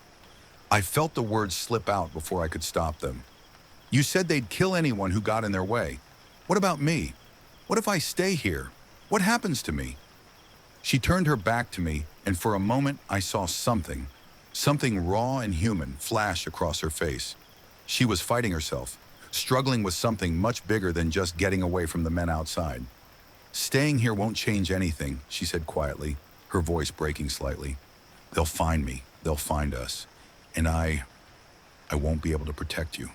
[SPEAKER 1] I felt the words slip out before I could stop them. You said they'd kill anyone who got in their way. What about me? What if I stay here? What happens to me? She turned her back to me, and for a moment I saw something raw and human, flash across her face. She was fighting herself, struggling with something much bigger than just getting away from the men outside. Staying here won't change anything, she said quietly, her voice breaking slightly. They'll find me. They'll find us. And I won't be able to protect you.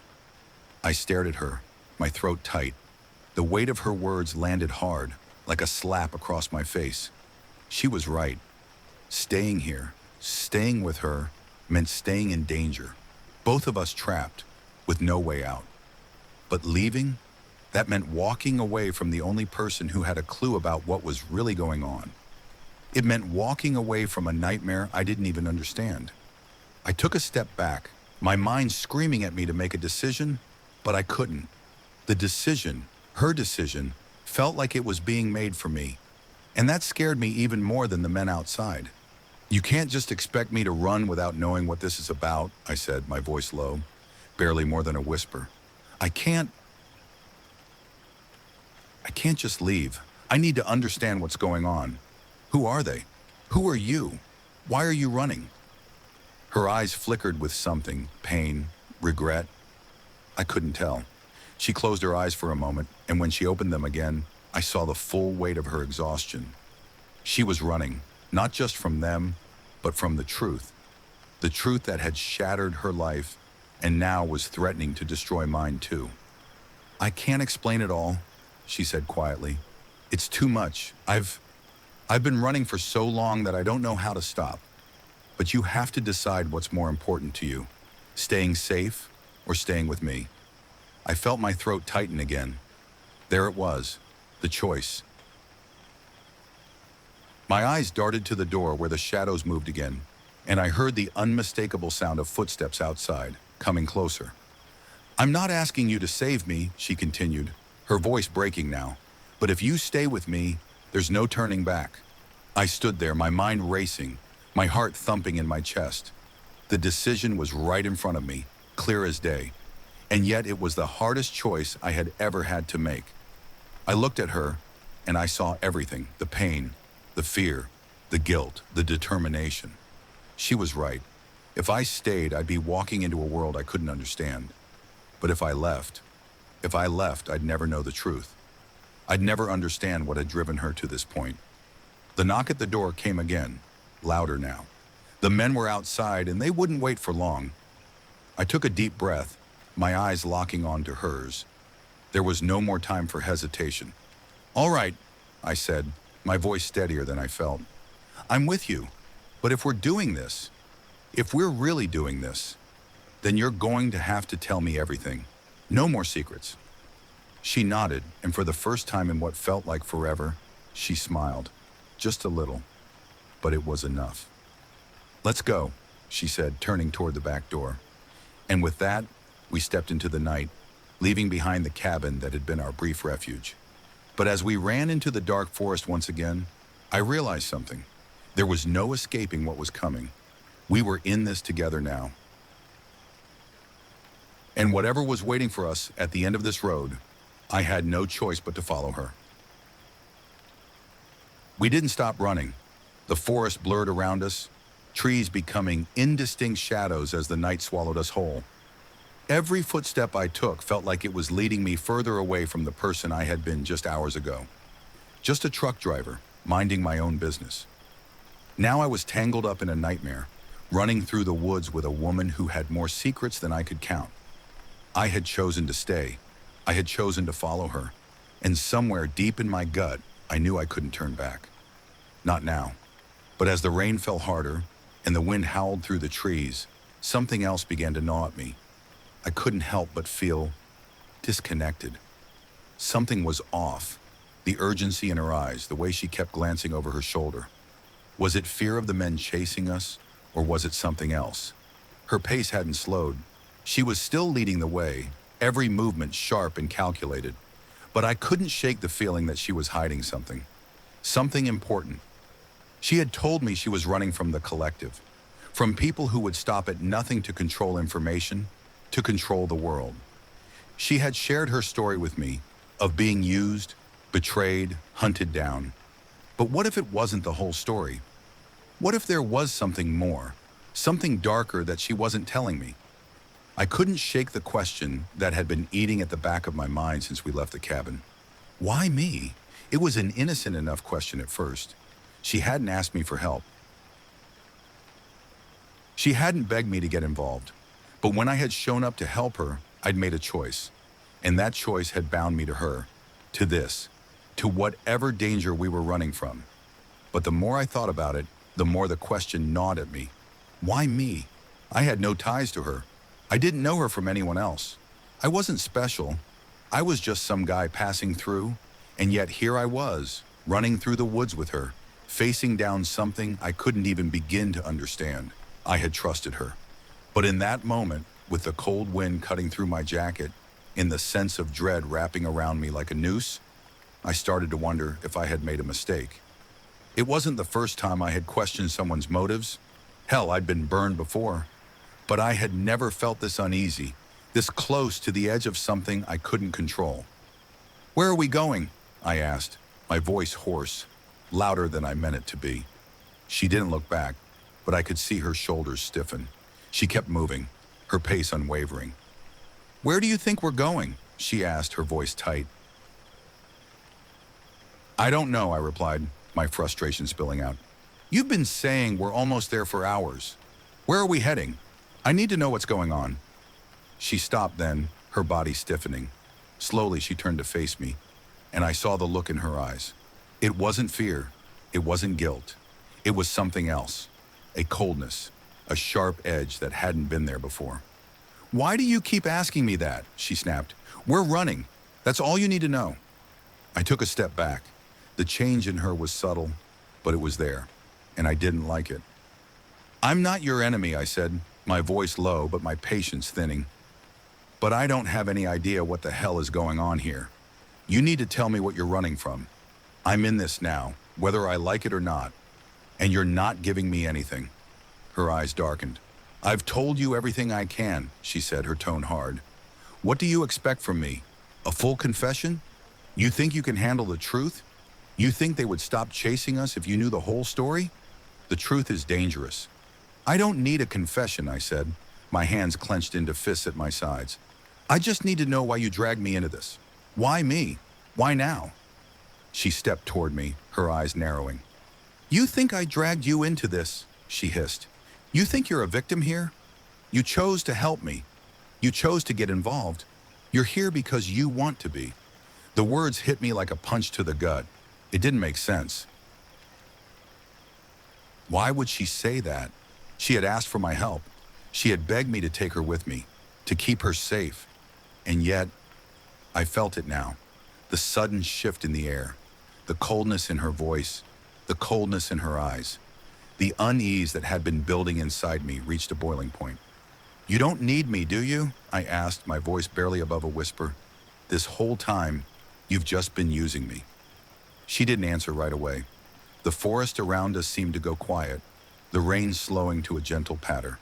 [SPEAKER 1] I stared at her, my throat tight. The weight of her words landed hard, like a slap across my face. She was right. Staying here, staying with her, meant staying in danger. Both of us trapped, with no way out. But leaving? That meant walking away from the only person who had a clue about what was really going on. It meant walking away from a nightmare I didn't even understand. I took a step back, my mind screaming at me to make a decision, but I couldn't. The decision, her decision, felt like it was being made for me, and that scared me even more than the men outside. You can't just expect me to run without knowing what this is about, I said, my voice low, barely more than a whisper. I can't just leave. I need to understand what's going on. Who are they? Who are you? Why are you running? Her eyes flickered with something, pain, regret. I couldn't tell. She closed her eyes for a moment, and when she opened them again, I saw the full weight of her exhaustion. She was running, not just from them, but from the truth that had shattered her life and now was threatening to destroy mine too. I can't explain it all, she said quietly. It's too much. I've been running for so long that I don't know how to stop. But you have to decide what's more important to you, staying safe or staying with me. I felt my throat tighten again. There it was, the choice. My eyes darted to the door where the shadows moved again, and I heard the unmistakable sound of footsteps outside, coming closer. I'm not asking you to save me, she continued, her voice breaking now. But if you stay with me, there's no turning back. I stood there, my mind racing, my heart thumping in my chest. The decision was right in front of me, clear as day. And yet it was the hardest choice I had ever had to make. I looked at her, and I saw everything, the pain, the fear, the guilt, the determination. She was right. If I stayed, I'd be walking into a world I couldn't understand. But if I left, I'd never know the truth. I'd never understand what had driven her to this point. The knock at the door came again, louder now. The men were outside, and they wouldn't wait for long. I took a deep breath, my eyes locking onto hers. There was no more time for hesitation. All right, I said, my voice steadier than I felt. I'm with you, but if we're really doing this, then you're going to have to tell me everything. No more secrets. She nodded, and for the first time in what felt like forever, she smiled. Just a little, but it was enough. Let's go, she said, turning toward the back door. And with that, we stepped into the night, leaving behind the cabin that had been our brief refuge. But as we ran into the dark forest once again, I realized something. There was no escaping what was coming. We were in this together now. And whatever was waiting for us at the end of this road, I had no choice but to follow her. We didn't stop running. The forest blurred around us, trees becoming indistinct shadows as the night swallowed us whole. Every footstep I took felt like it was leading me further away from the person I had been just hours ago. Just a truck driver, minding my own business. Now I was tangled up in a nightmare, running through the woods with a woman who had more secrets than I could count. I had chosen to stay. I had chosen to follow her. And somewhere deep in my gut, I knew I couldn't turn back. Not now. But as the rain fell harder and the wind howled through the trees, something else began to gnaw at me. I couldn't help but feel disconnected. Something was off. The urgency in her eyes, the way she kept glancing over her shoulder. Was it fear of the men chasing us, or was it something else? Her pace hadn't slowed. She was still leading the way, every movement sharp and calculated. But I couldn't shake the feeling that she was hiding something. Something important. She had told me she was running from the collective, from people who would stop at nothing to control information, to control the world. She had shared her story with me, of being used, betrayed, hunted down. But what if it wasn't the whole story? What if there was something more, something darker that she wasn't telling me? I couldn't shake the question that had been eating at the back of my mind since we left the cabin. Why me? It was an innocent enough question at first. She hadn't asked me for help. She hadn't begged me to get involved, but when I had shown up to help her, I'd made a choice. And that choice had bound me to her, to this, to whatever danger we were running from. But the more I thought about it, the more the question gnawed at me. Why me? I had no ties to her. I didn't know her from anyone else. I wasn't special. I was just some guy passing through, and yet here I was, running through the woods with her, facing down something I couldn't even begin to understand. I had trusted her. But in that moment, with the cold wind cutting through my jacket, in the sense of dread wrapping around me like a noose, I started to wonder if I had made a mistake. It wasn't the first time I had questioned someone's motives. Hell, I'd been burned before. But I had never felt this uneasy, this close to the edge of something I couldn't control. "Where are we going?" I asked, my voice hoarse, louder than I meant it to be. She didn't look back, but I could see her shoulders stiffen. She kept moving, her pace unwavering. "Where do you think we're going?" she asked, her voice tight. "I don't know," I replied, my frustration spilling out. "You've been saying we're almost there for hours. Where are we heading? I need to know what's going on." She stopped then, her body stiffening. Slowly she turned to face me, and I saw the look in her eyes. It wasn't fear. It wasn't guilt. It was something else. A coldness, a sharp edge that hadn't been there before. "Why do you keep asking me that?" she snapped. "We're running. That's all you need to know." I took a step back. The change in her was subtle, but it was there, and I didn't like it. "I'm not your enemy," I said, my voice low but my patience thinning. "But I don't have any idea what the hell is going on here. You need to tell me what you're running from. I'm in this now, whether I like it or not, and you're not giving me anything." Her eyes darkened. "I've told you everything I can," she said, her tone hard. "What do you expect from me? A full confession? You think you can handle the truth? You think they would stop chasing us if you knew the whole story? The truth is dangerous." "I don't need a confession," I said, my hands clenched into fists at my sides. "I just need to know why you dragged me into this. Why me? Why now?" She stepped toward me, her eyes narrowing. "You think I dragged you into this?" she hissed. "You think you're a victim here? You chose to help me. You chose to get involved. You're here because you want to be." The words hit me like a punch to the gut. It didn't make sense. Why would she say that? She had asked for my help. She had begged me to take her with me, to keep her safe. And yet, I felt it now. The sudden shift in the air, the coldness in her voice, the coldness in her eyes. The unease that had been building inside me reached a boiling point. "You don't need me, do you?" I asked, my voice barely above a whisper. "This whole time, you've just been using me." She didn't answer right away. The forest around us seemed to go quiet, the rain slowing to a gentle patter.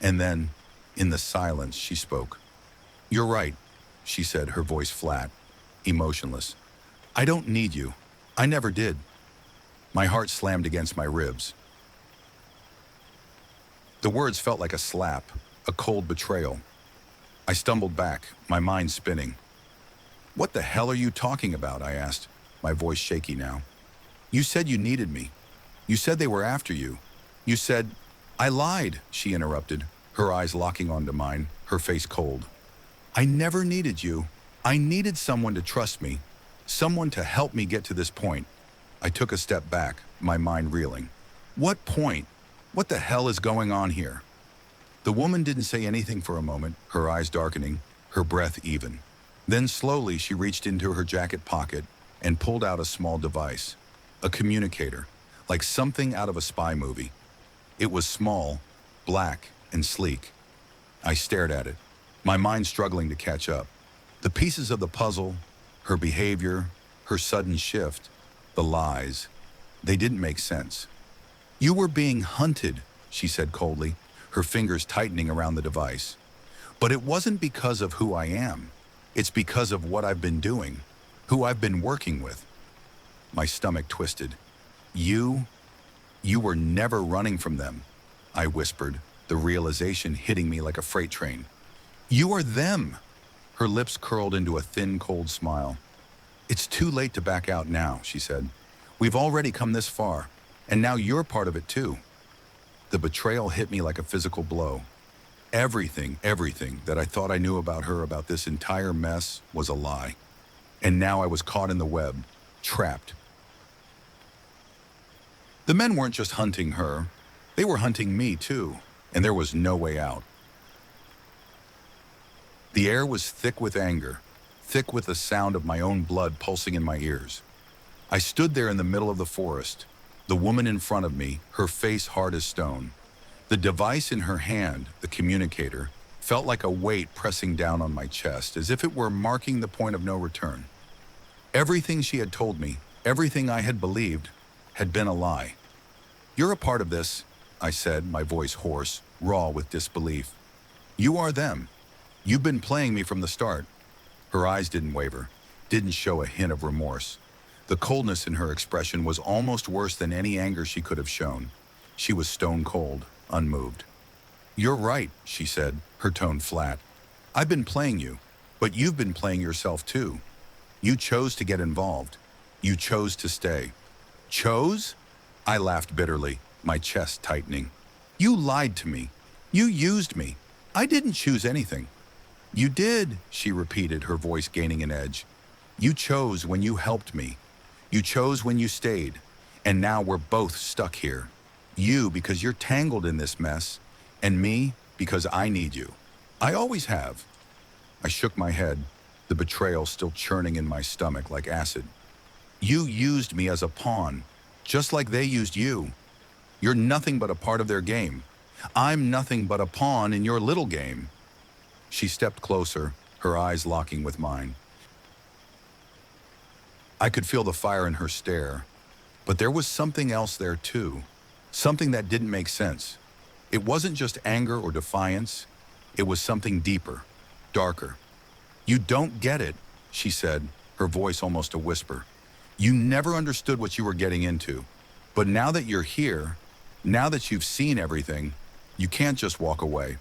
[SPEAKER 1] And then, in the silence, she spoke. "You're right," she said, her voice flat, emotionless. "I don't need you. I never did." My heart slammed against my ribs. The words felt like a slap, a cold betrayal. I stumbled back, my mind spinning. "What the hell are you talking about?" I asked, my voice shaky now. "You said you needed me. You said they were after you. You said—" "I lied," she interrupted, her eyes locking onto mine, her face cold. "I never needed you. I needed someone to trust me, someone to help me get to this point." I took a step back, my mind reeling. "What point? What the hell is going on here?" The woman didn't say anything for a moment, her eyes darkening, her breath even. Then slowly she reached into her jacket pocket and pulled out a small device, a communicator, like something out of a spy movie. It was small, black, and sleek. I stared at it, my mind struggling to catch up. The pieces of the puzzle, her behavior, her sudden shift, the lies, they didn't make sense. "You were being hunted," she said coldly, her fingers tightening around the device. "But it wasn't because of who I am. It's because of what I've been doing, who I've been working with." My stomach twisted. You were never running from them," I whispered, the realization hitting me like a freight train. "You are them." Her lips curled into a thin, cold smile. "It's too late to back out now," she said. "We've already come this far, and now you're part of it too." The betrayal hit me like a physical blow. Everything that I thought I knew about her, about this entire mess, was a lie. And now I was caught in the web, trapped. The men weren't just hunting her, they were hunting me too, and there was no way out. The air was thick with anger, thick with the sound of my own blood pulsing in my ears. I stood there in the middle of the forest, the woman in front of me, her face hard as stone. The device in her hand, the communicator, felt like a weight pressing down on my chest, as if it were marking the point of no return. Everything she had told me, everything I had believed, had been a lie. "You're a part of this," I said, my voice hoarse, raw with disbelief. "You are them. You've been playing me from the start." Her eyes didn't waver, didn't show a hint of remorse. The coldness in her expression was almost worse than any anger she could have shown. She was stone cold, unmoved. "You're right," she said, her tone flat. "I've been playing you, but you've been playing yourself too. You chose to get involved. You chose to stay." "Chose?" I laughed bitterly, my chest tightening. "You lied to me. You used me. I didn't choose anything." "You did," she repeated, her voice gaining an edge. "You chose when you helped me. You chose when you stayed. And now we're both stuck here. You because you're tangled in this mess, and me because I need you. I always have." I shook my head, the betrayal still churning in my stomach like acid. "You used me as a pawn, just like they used you. You're nothing but a part of their game. I'm nothing but a pawn in your little game." She stepped closer, her eyes locking with mine. I could feel the fire in her stare, but there was something else there too, something that didn't make sense. It wasn't just anger or defiance, it was something deeper, darker. "You don't get it," she said, her voice almost a whisper. "You never understood what you were getting into. But now that you're here, now that you've seen everything, you can't just walk away."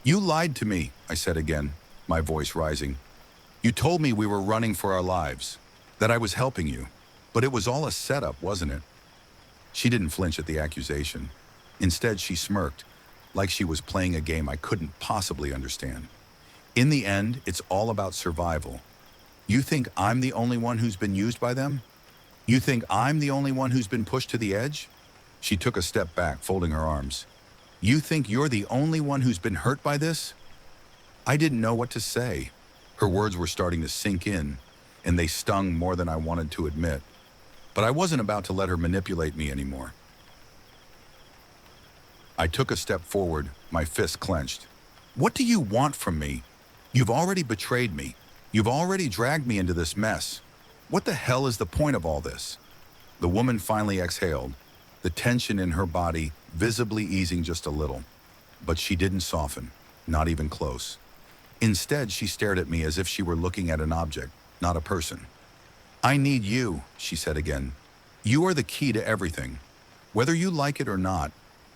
[SPEAKER 1] "You lied to me," I said again, my voice rising. "You told me we were running for our lives, that I was helping you, but it was all a setup, wasn't it?" She didn't flinch at the accusation. Instead, she smirked, like she was playing a game I couldn't possibly understand. "In the end, it's all about survival. You think I'm the only one who's been used by them? You think I'm the only one who's been pushed to the edge?" She took a step back, folding her arms. "You think you're the only one who's been hurt by this?" I didn't know what to say. Her words were starting to sink in, and they stung more than I wanted to admit. But I wasn't about to let her manipulate me anymore. I took a step forward, my fist clenched. "What do you want from me? You've already betrayed me. You've already dragged me into this mess. What the hell is the point of all this?" The woman finally exhaled, the tension in her body visibly easing just a little. But she didn't soften, not even close. Instead, she stared at me as if she were looking at an object, not a person. "I need you," she said again. "You are the key to everything. Whether you like it or not,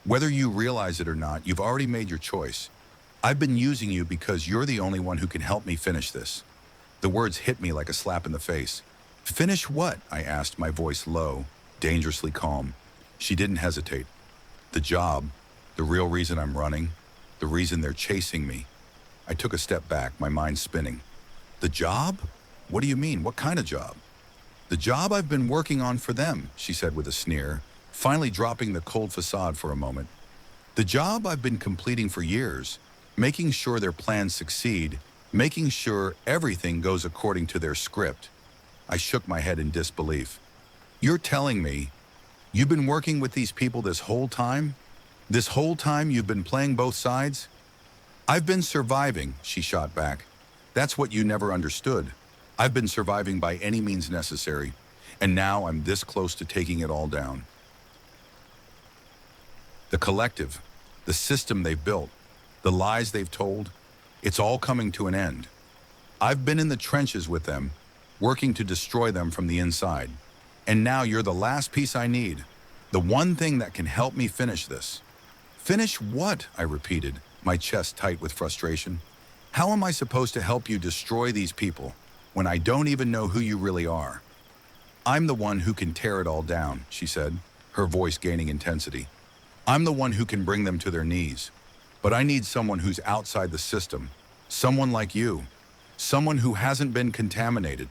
[SPEAKER 1] whether you realize it or not, you've already made your choice. I've been using you because you're the only one who can help me finish this." The words hit me like a slap in the face. "Finish what?" I asked, my voice low, dangerously calm. She didn't hesitate. "The job, the real reason I'm running, the reason they're chasing me." I took a step back, my mind spinning. "The job? What do you mean? What kind of job?" "The job I've been working on for them," she said with a sneer, finally dropping the cold facade for a moment. "The job I've been completing for years, making sure their plans succeed, making sure everything goes according to their script." I shook my head in disbelief. "You're telling me you've been working with these people this whole time? This whole time you've been playing both sides?" "I've been surviving," she shot back. "That's what you never understood. I've been surviving by any means necessary, and now I'm this close to taking it all down. The collective, the system they've built, the lies they've told, it's all coming to an end. I've been in the trenches with them, working to destroy them from the inside. And now you're the last piece I need, the one thing that can help me finish this." "Finish what?" I repeated, my chest tight with frustration. "How am I supposed to help you destroy these people when I don't even know who you really are?" "I'm the one who can tear it all down," she said, her voice gaining intensity. I'm the one who can bring them to their knees. But I need someone who's outside the system. Someone like you. Someone who hasn't been contaminated.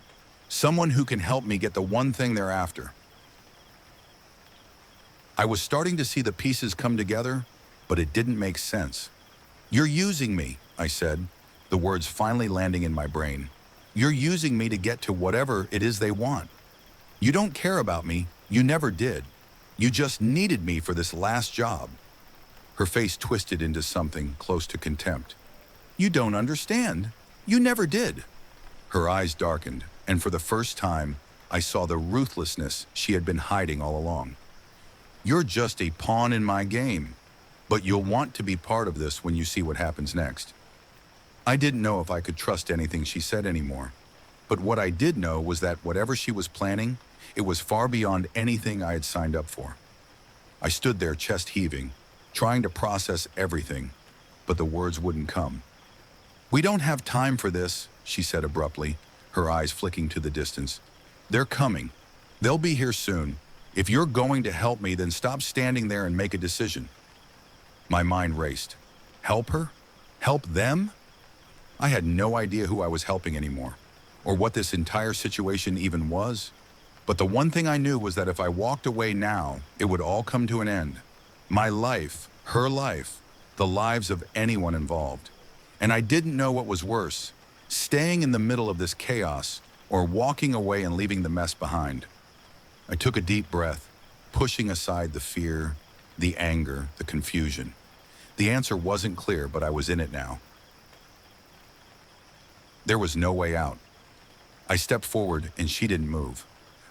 [SPEAKER 1] Someone who can help me get the one thing they're after. I was starting to see the pieces come together, but it didn't make sense. You're using me, I said, the words finally landing in my brain. You're using me to get to whatever it is they want. You don't care about me. You never did. You just needed me for this last job. Her face twisted into something close to contempt. You don't understand. You never did. Her eyes darkened, and for the first time, I saw the ruthlessness she had been hiding all along. You're just a pawn in my game, but you'll want to be part of this when you see what happens next. I didn't know if I could trust anything she said anymore, but what I did know was that whatever she was planning, it was far beyond anything I had signed up for. I stood there chest heaving, trying to process everything, but the words wouldn't come. We don't have time for this, she said abruptly, her eyes flicking to the distance. They're coming. They'll be here soon. If you're going to help me, then stop standing there and make a decision. My mind raced. Help her? Help them? I had no idea who I was helping anymore, or what this entire situation even was. But the one thing I knew was that if I walked away now, it would all come to an end. My life, her life, the lives of anyone involved. And I didn't know what was worse, staying in the middle of this chaos or walking away and leaving the mess behind. I took a deep breath, pushing aside the fear, the anger, the confusion. The answer wasn't clear, but I was in it now. There was no way out. I stepped forward and she didn't move,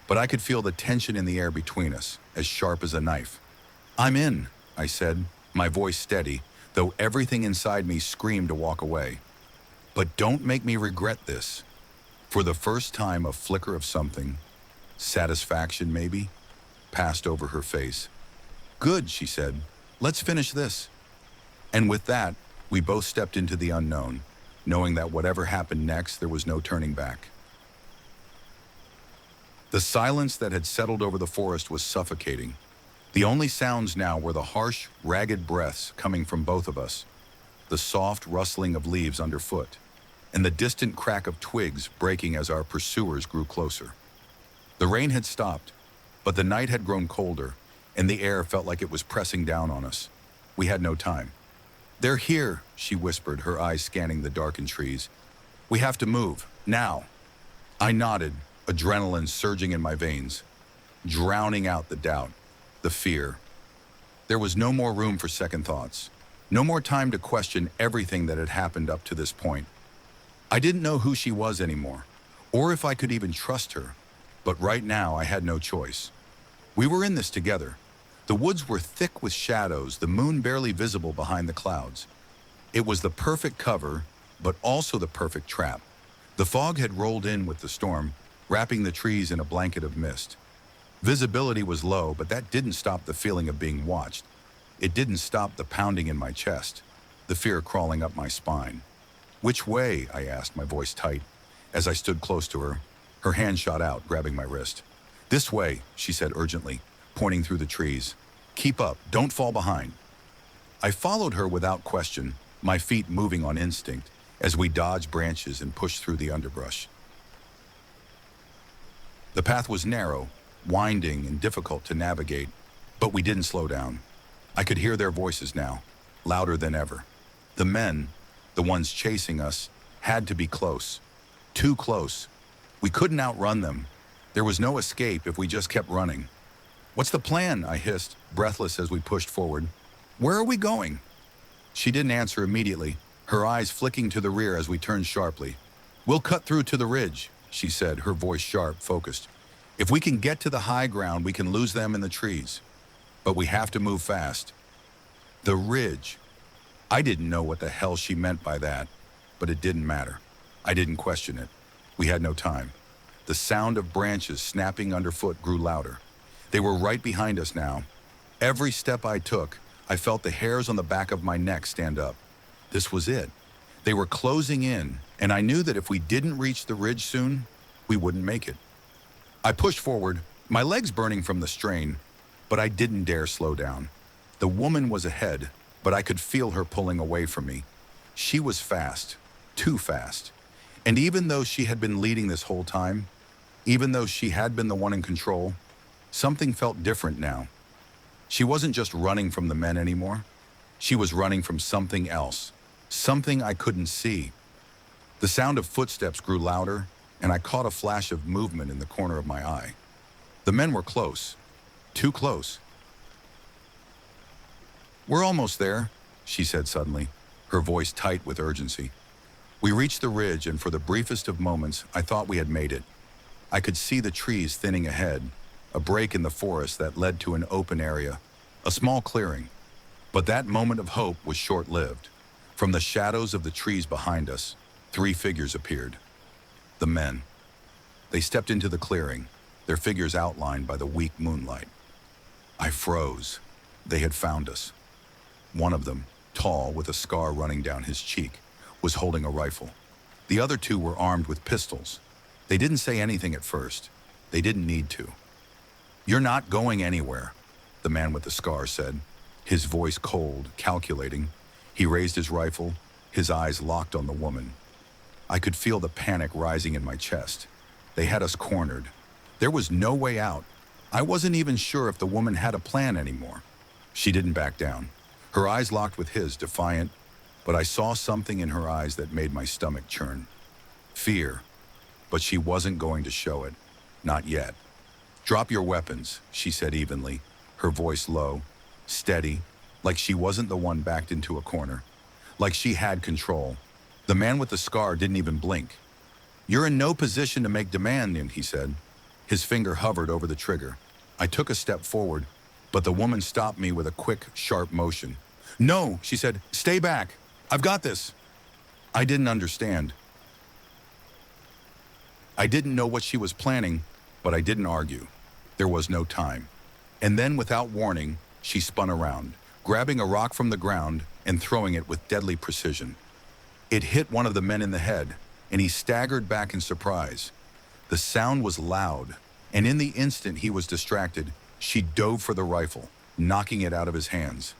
[SPEAKER 1] but I could feel the tension in the air between us, as sharp as a knife. I'm in, I said, my voice steady, though everything inside me screamed to walk away. But don't make me regret this. For the first time, a flicker of something, satisfaction maybe, passed over her face. Good, she said. Let's finish this. And with that, we both stepped into the unknown, knowing that whatever happened next, there was no turning back. The silence that had settled over the forest was suffocating. The only sounds now were the harsh, ragged breaths coming from both of us, the soft rustling of leaves underfoot, and the distant crack of twigs breaking as our pursuers grew closer. The rain had stopped, but the night had grown colder, and the air felt like it was pressing down on us. We had no time. They're here, she whispered, her eyes scanning the darkened trees. We have to move, now. I nodded, adrenaline surging in my veins, drowning out the doubt, the fear. There was no more room for second thoughts, no more time to question everything that had happened up to this point. I didn't know who she was anymore, or if I could even trust her, but right now I had no choice. We were in this together. The woods were thick with shadows, the moon barely visible behind the clouds. It was the perfect cover, but also the perfect trap. The fog had rolled in with the storm, wrapping the trees in a blanket of mist. Visibility was low, but that didn't stop the feeling of being watched. It didn't stop the pounding in my chest, the fear crawling up my spine. Which way? I asked, my voice tight. As I stood close to her, her hand shot out, grabbing my wrist. This way, she said urgently, pointing through the trees. Keep up, don't fall behind. I followed her without question, my feet moving on instinct, as we dodged branches and pushed through the underbrush. The path was narrow, winding and difficult to navigate, but we didn't slow down. I could hear their voices now, louder than ever. The men, the ones chasing us, had to be close. Too close. We couldn't outrun them. There was no escape if we just kept running. What's the plan? I hissed, breathless as we pushed forward. Where are we going? She didn't answer immediately, her eyes flicking to the rear as we turned sharply. We'll cut through to the ridge, she said, her voice sharp, focused. If we can get to the high ground, we can lose them in the trees. But we have to move fast. The ridge. I didn't know what the hell she meant by that, but it didn't matter. I didn't question it. We had no time. The sound of branches snapping underfoot grew louder. They were right behind us now. Every step I took, I felt the hairs on the back of my neck stand up. This was it. They were closing in, and I knew that if we didn't reach the ridge soon, we wouldn't make it. I pushed forward, my legs burning from the strain, but I didn't dare slow down. The woman was ahead, but I could feel her pulling away from me. She was fast, too fast. And even though she had been leading this whole time, even though she had been the one in control, something felt different now. She wasn't just running from the men anymore. She was running from something else, something I couldn't see. The sound of footsteps grew louder, and I caught a flash of movement in the corner of my eye. The men were close, too close. "We're almost there," she said suddenly, her voice tight with urgency. We reached the ridge, and for the briefest of moments, I thought we had made it. I could see the trees thinning ahead, a break in the forest that led to an open area, a small clearing. But that moment of hope was short-lived. From the shadows of the trees behind us, 3 figures appeared. The men. They stepped into the clearing, their figures outlined by the weak moonlight. I froze. They had found us. One of them, tall with a scar running down his cheek, was holding a rifle. The other 2 were armed with pistols. They didn't say anything at first. They didn't need to. "You're not going anywhere," the man with the scar said, his voice cold, calculating. He raised his rifle, his eyes locked on the woman. I could feel the panic rising in my chest. They had us cornered. There was no way out. I wasn't even sure if the woman had a plan anymore. She didn't back down. Her eyes locked with his, defiant, but I saw something in her eyes that made my stomach churn. Fear. But she wasn't going to show it. Not yet. "Drop your weapons," she said evenly, her voice low, steady, like she wasn't the one backed into a corner, like she had control. The man with the scar didn't even blink. "You're in no position to make demand," he said. His finger hovered over the trigger. I took a step forward, but the woman stopped me with a quick, sharp motion. "No," she said, "stay back. I've got this." I didn't understand. I didn't know what she was planning, but I didn't argue. There was no time. And then, without warning, she spun around, grabbing a rock from the ground and throwing it with deadly precision. It hit one of the men in the head, and he staggered back in surprise. The sound was loud, and in the instant he was distracted, she dove for the rifle, knocking it out of his hands.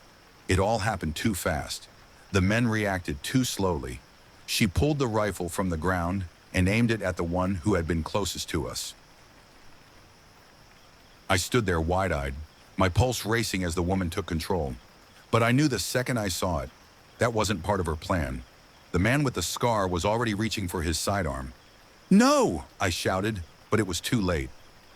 [SPEAKER 1] It all happened too fast. The men reacted too slowly. She pulled the rifle from the ground and aimed it at the one who had been closest to us. I stood there wide-eyed, my pulse racing as the woman took control. But I knew the second I saw it, that wasn't part of her plan. The man with the scar was already reaching for his sidearm. "No!" I shouted, but it was too late.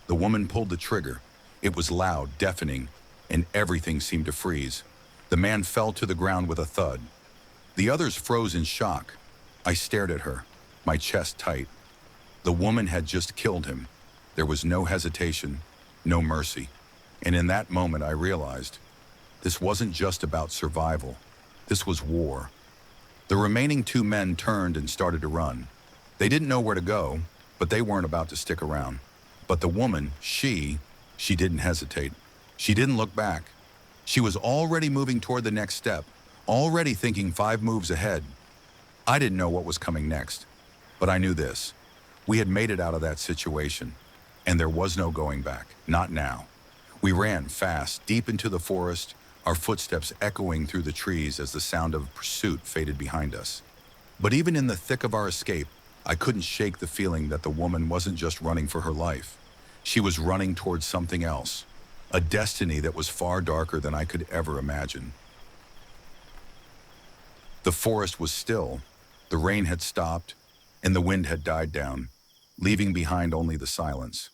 [SPEAKER 1] The woman pulled the trigger. It was loud, deafening, and everything seemed to freeze. The man fell to the ground with a thud. The others froze in shock. I stared at her, my chest tight. The woman had just killed him. There was no hesitation, no mercy. And in that moment I realized, this wasn't just about survival. This was war. The remaining 2 men turned and started to run. They didn't know where to go, but they weren't about to stick around. But the woman, she didn't hesitate. She didn't look back. She was already moving toward the next step, already thinking 5 moves ahead. I didn't know what was coming next, but I knew this. We had made it out of that situation, and there was no going back, not now. We ran fast, deep into the forest, our footsteps echoing through the trees as the sound of pursuit faded behind us. But even in the thick of our escape, I couldn't shake the feeling that the woman wasn't just running for her life. She was running towards something else, a destiny that was far darker than I could ever imagine. The forest was still, the rain had stopped, and the wind had died down, leaving behind only the silence.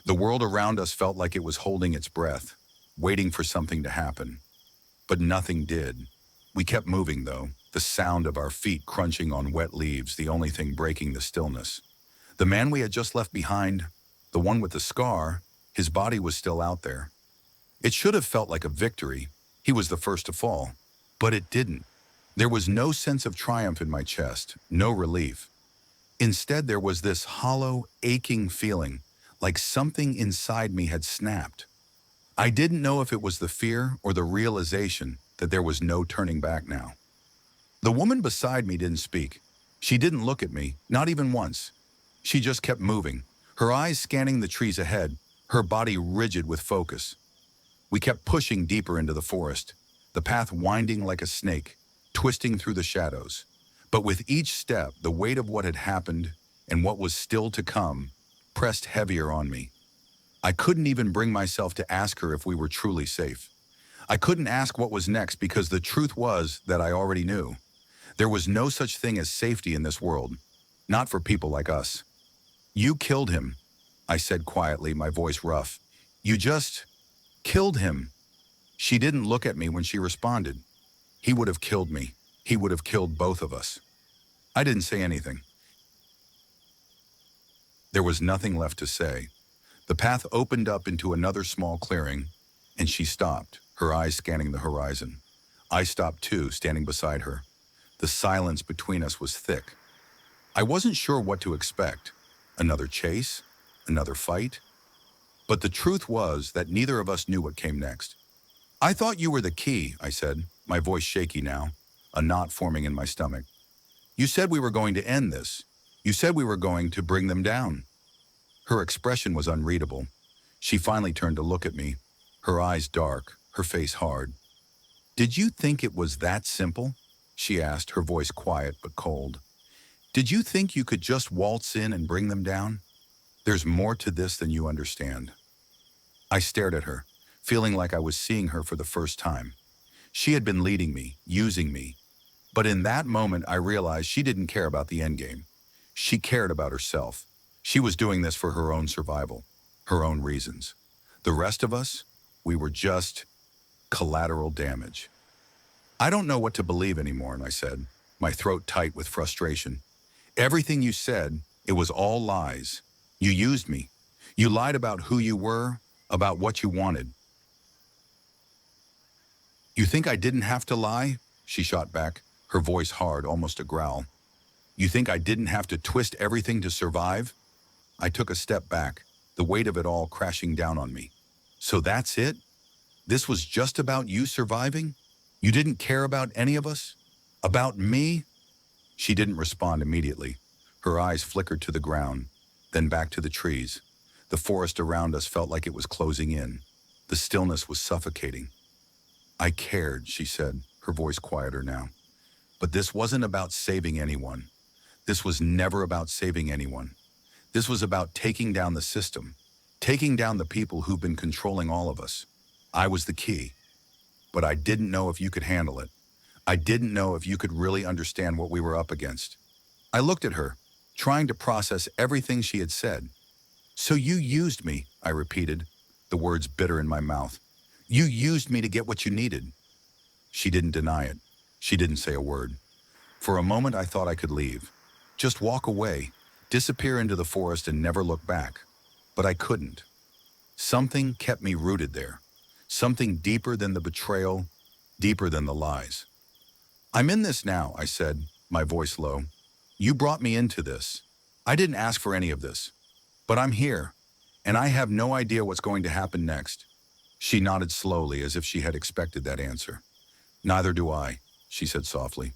[SPEAKER 1] The world around us felt like it was holding its breath, waiting for something to happen. But nothing did. We kept moving, though, the sound of our feet crunching on wet leaves, the only thing breaking the stillness. The man we had just left behind, the one with the scar, his body was still out there. It should have felt like a victory. He was the first to fall. But it didn't. There was no sense of triumph in my chest, no relief. Instead, there was this hollow, aching feeling, like something inside me had snapped. I didn't know if it was the fear or the realization that there was no turning back now. The woman beside me didn't speak. She didn't look at me, not even once. She just kept moving, her eyes scanning the trees ahead, her body rigid with focus. We kept pushing deeper into the forest. the path winding like a snake, twisting through the shadows. But with each step, the weight of what had happened and what was still to come pressed heavier on me. I couldn't even bring myself to ask her if we were truly safe. I couldn't ask what was next because the truth was that I already knew. There was no such thing as safety in this world, not for people like us. You killed him, I said quietly, my voice rough. You just killed him. She didn't look at me when she responded. He would have killed me. He would have killed both of us. I didn't say anything. There was nothing left to say. The path opened up into another small clearing, and she stopped, her eyes scanning the horizon. I stopped too, standing beside her. The silence between us was thick. I wasn't sure what to expect. Another chase? Another fight? But the truth was that neither of us knew what came next. I thought you were the key, I said, my voice shaky now, a knot forming in my stomach. You said we were going to end this. You said we were going to bring them down. Her expression was unreadable. She finally turned to look at me, her eyes dark, her face hard. Did you think it was that simple? She asked, her voice quiet but cold. Did you think you could just waltz in and bring them down? There's more to this than you understand. I stared at her, feeling like I was seeing her for the first time. She had been leading me, using me. But in that moment, I realized she didn't care about the endgame. She cared about herself. She was doing this for her own survival, her own reasons. The rest of us, we were just collateral damage. I don't know what to believe anymore, I said, my throat tight with frustration. Everything you said, it was all lies. You used me. You lied about who you were, about what you wanted. You think I didn't have to lie? She shot back, her voice hard, almost a growl. You think I didn't have to twist everything to survive? I took a step back, the weight of it all crashing down on me. So that's it? This was just about you surviving? You didn't care about any of us? About me? She didn't respond immediately. Her eyes flickered to the ground, then back to the trees. The forest around us felt like it was closing in. The stillness was suffocating. I cared, she said, her voice quieter now. But this wasn't about saving anyone. This was never about saving anyone. This was about taking down the system, taking down the people who've been controlling all of us. I was the key. But I didn't know if you could handle it. I didn't know if you could really understand what we were up against. I looked at her, trying to process everything she had said. So you used me, I repeated, the words bitter in my mouth. You used me to get what you needed. She didn't deny it. She didn't say a word. For a moment, I thought I could leave. Just walk away, disappear into the forest and never look back. But I couldn't. Something kept me rooted there. Something deeper than the betrayal, deeper than the lies. I'm in this now, I said, my voice low. You brought me into this. I didn't ask for any of this. But I'm here, and I have no idea what's going to happen next. She nodded slowly as if she had expected that answer. Neither do I, she said softly.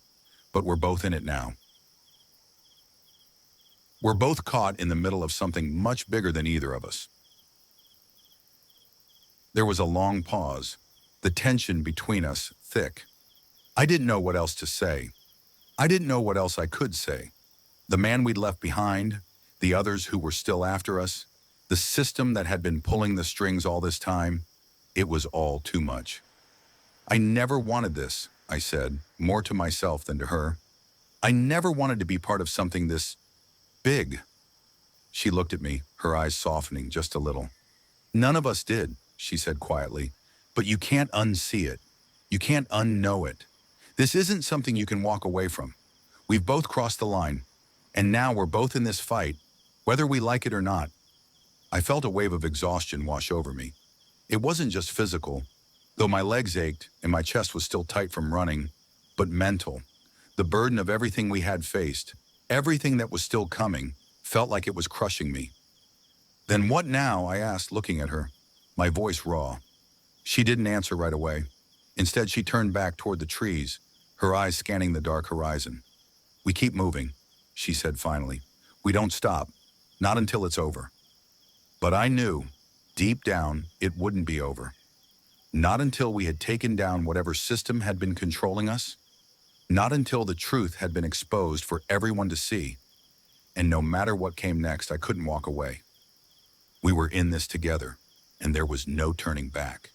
[SPEAKER 1] But we're both in it now. We're both caught in the middle of something much bigger than either of us. There was a long pause, the tension between us thick. I didn't know what else to say. I didn't know what else I could say. The man we'd left behind, the others who were still after us, the system that had been pulling the strings all this time, it was all too much. I never wanted this, I said, more to myself than to her. I never wanted to be part of something this big. She looked at me, her eyes softening just a little. None of us did, she said quietly, but you can't unsee it. You can't unknow it. This isn't something you can walk away from. We've both crossed the line, and now we're both in this fight, whether we like it or not. I felt a wave of exhaustion wash over me. It wasn't just physical, though my legs ached and my chest was still tight from running, but mental. The burden of everything we had faced, everything that was still coming, felt like it was crushing me. Then what now? I asked, looking at her, my voice raw. She didn't answer right away. Instead, she turned back toward the trees, her eyes scanning the dark horizon. We keep moving, she said finally. We don't stop, not until it's over. But I knew, deep down, it wouldn't be over. Not until we had taken down whatever system had been controlling us. Not until the truth had been exposed for everyone to see. And no matter what came next, I couldn't walk away. We were in this together, and there was no turning back.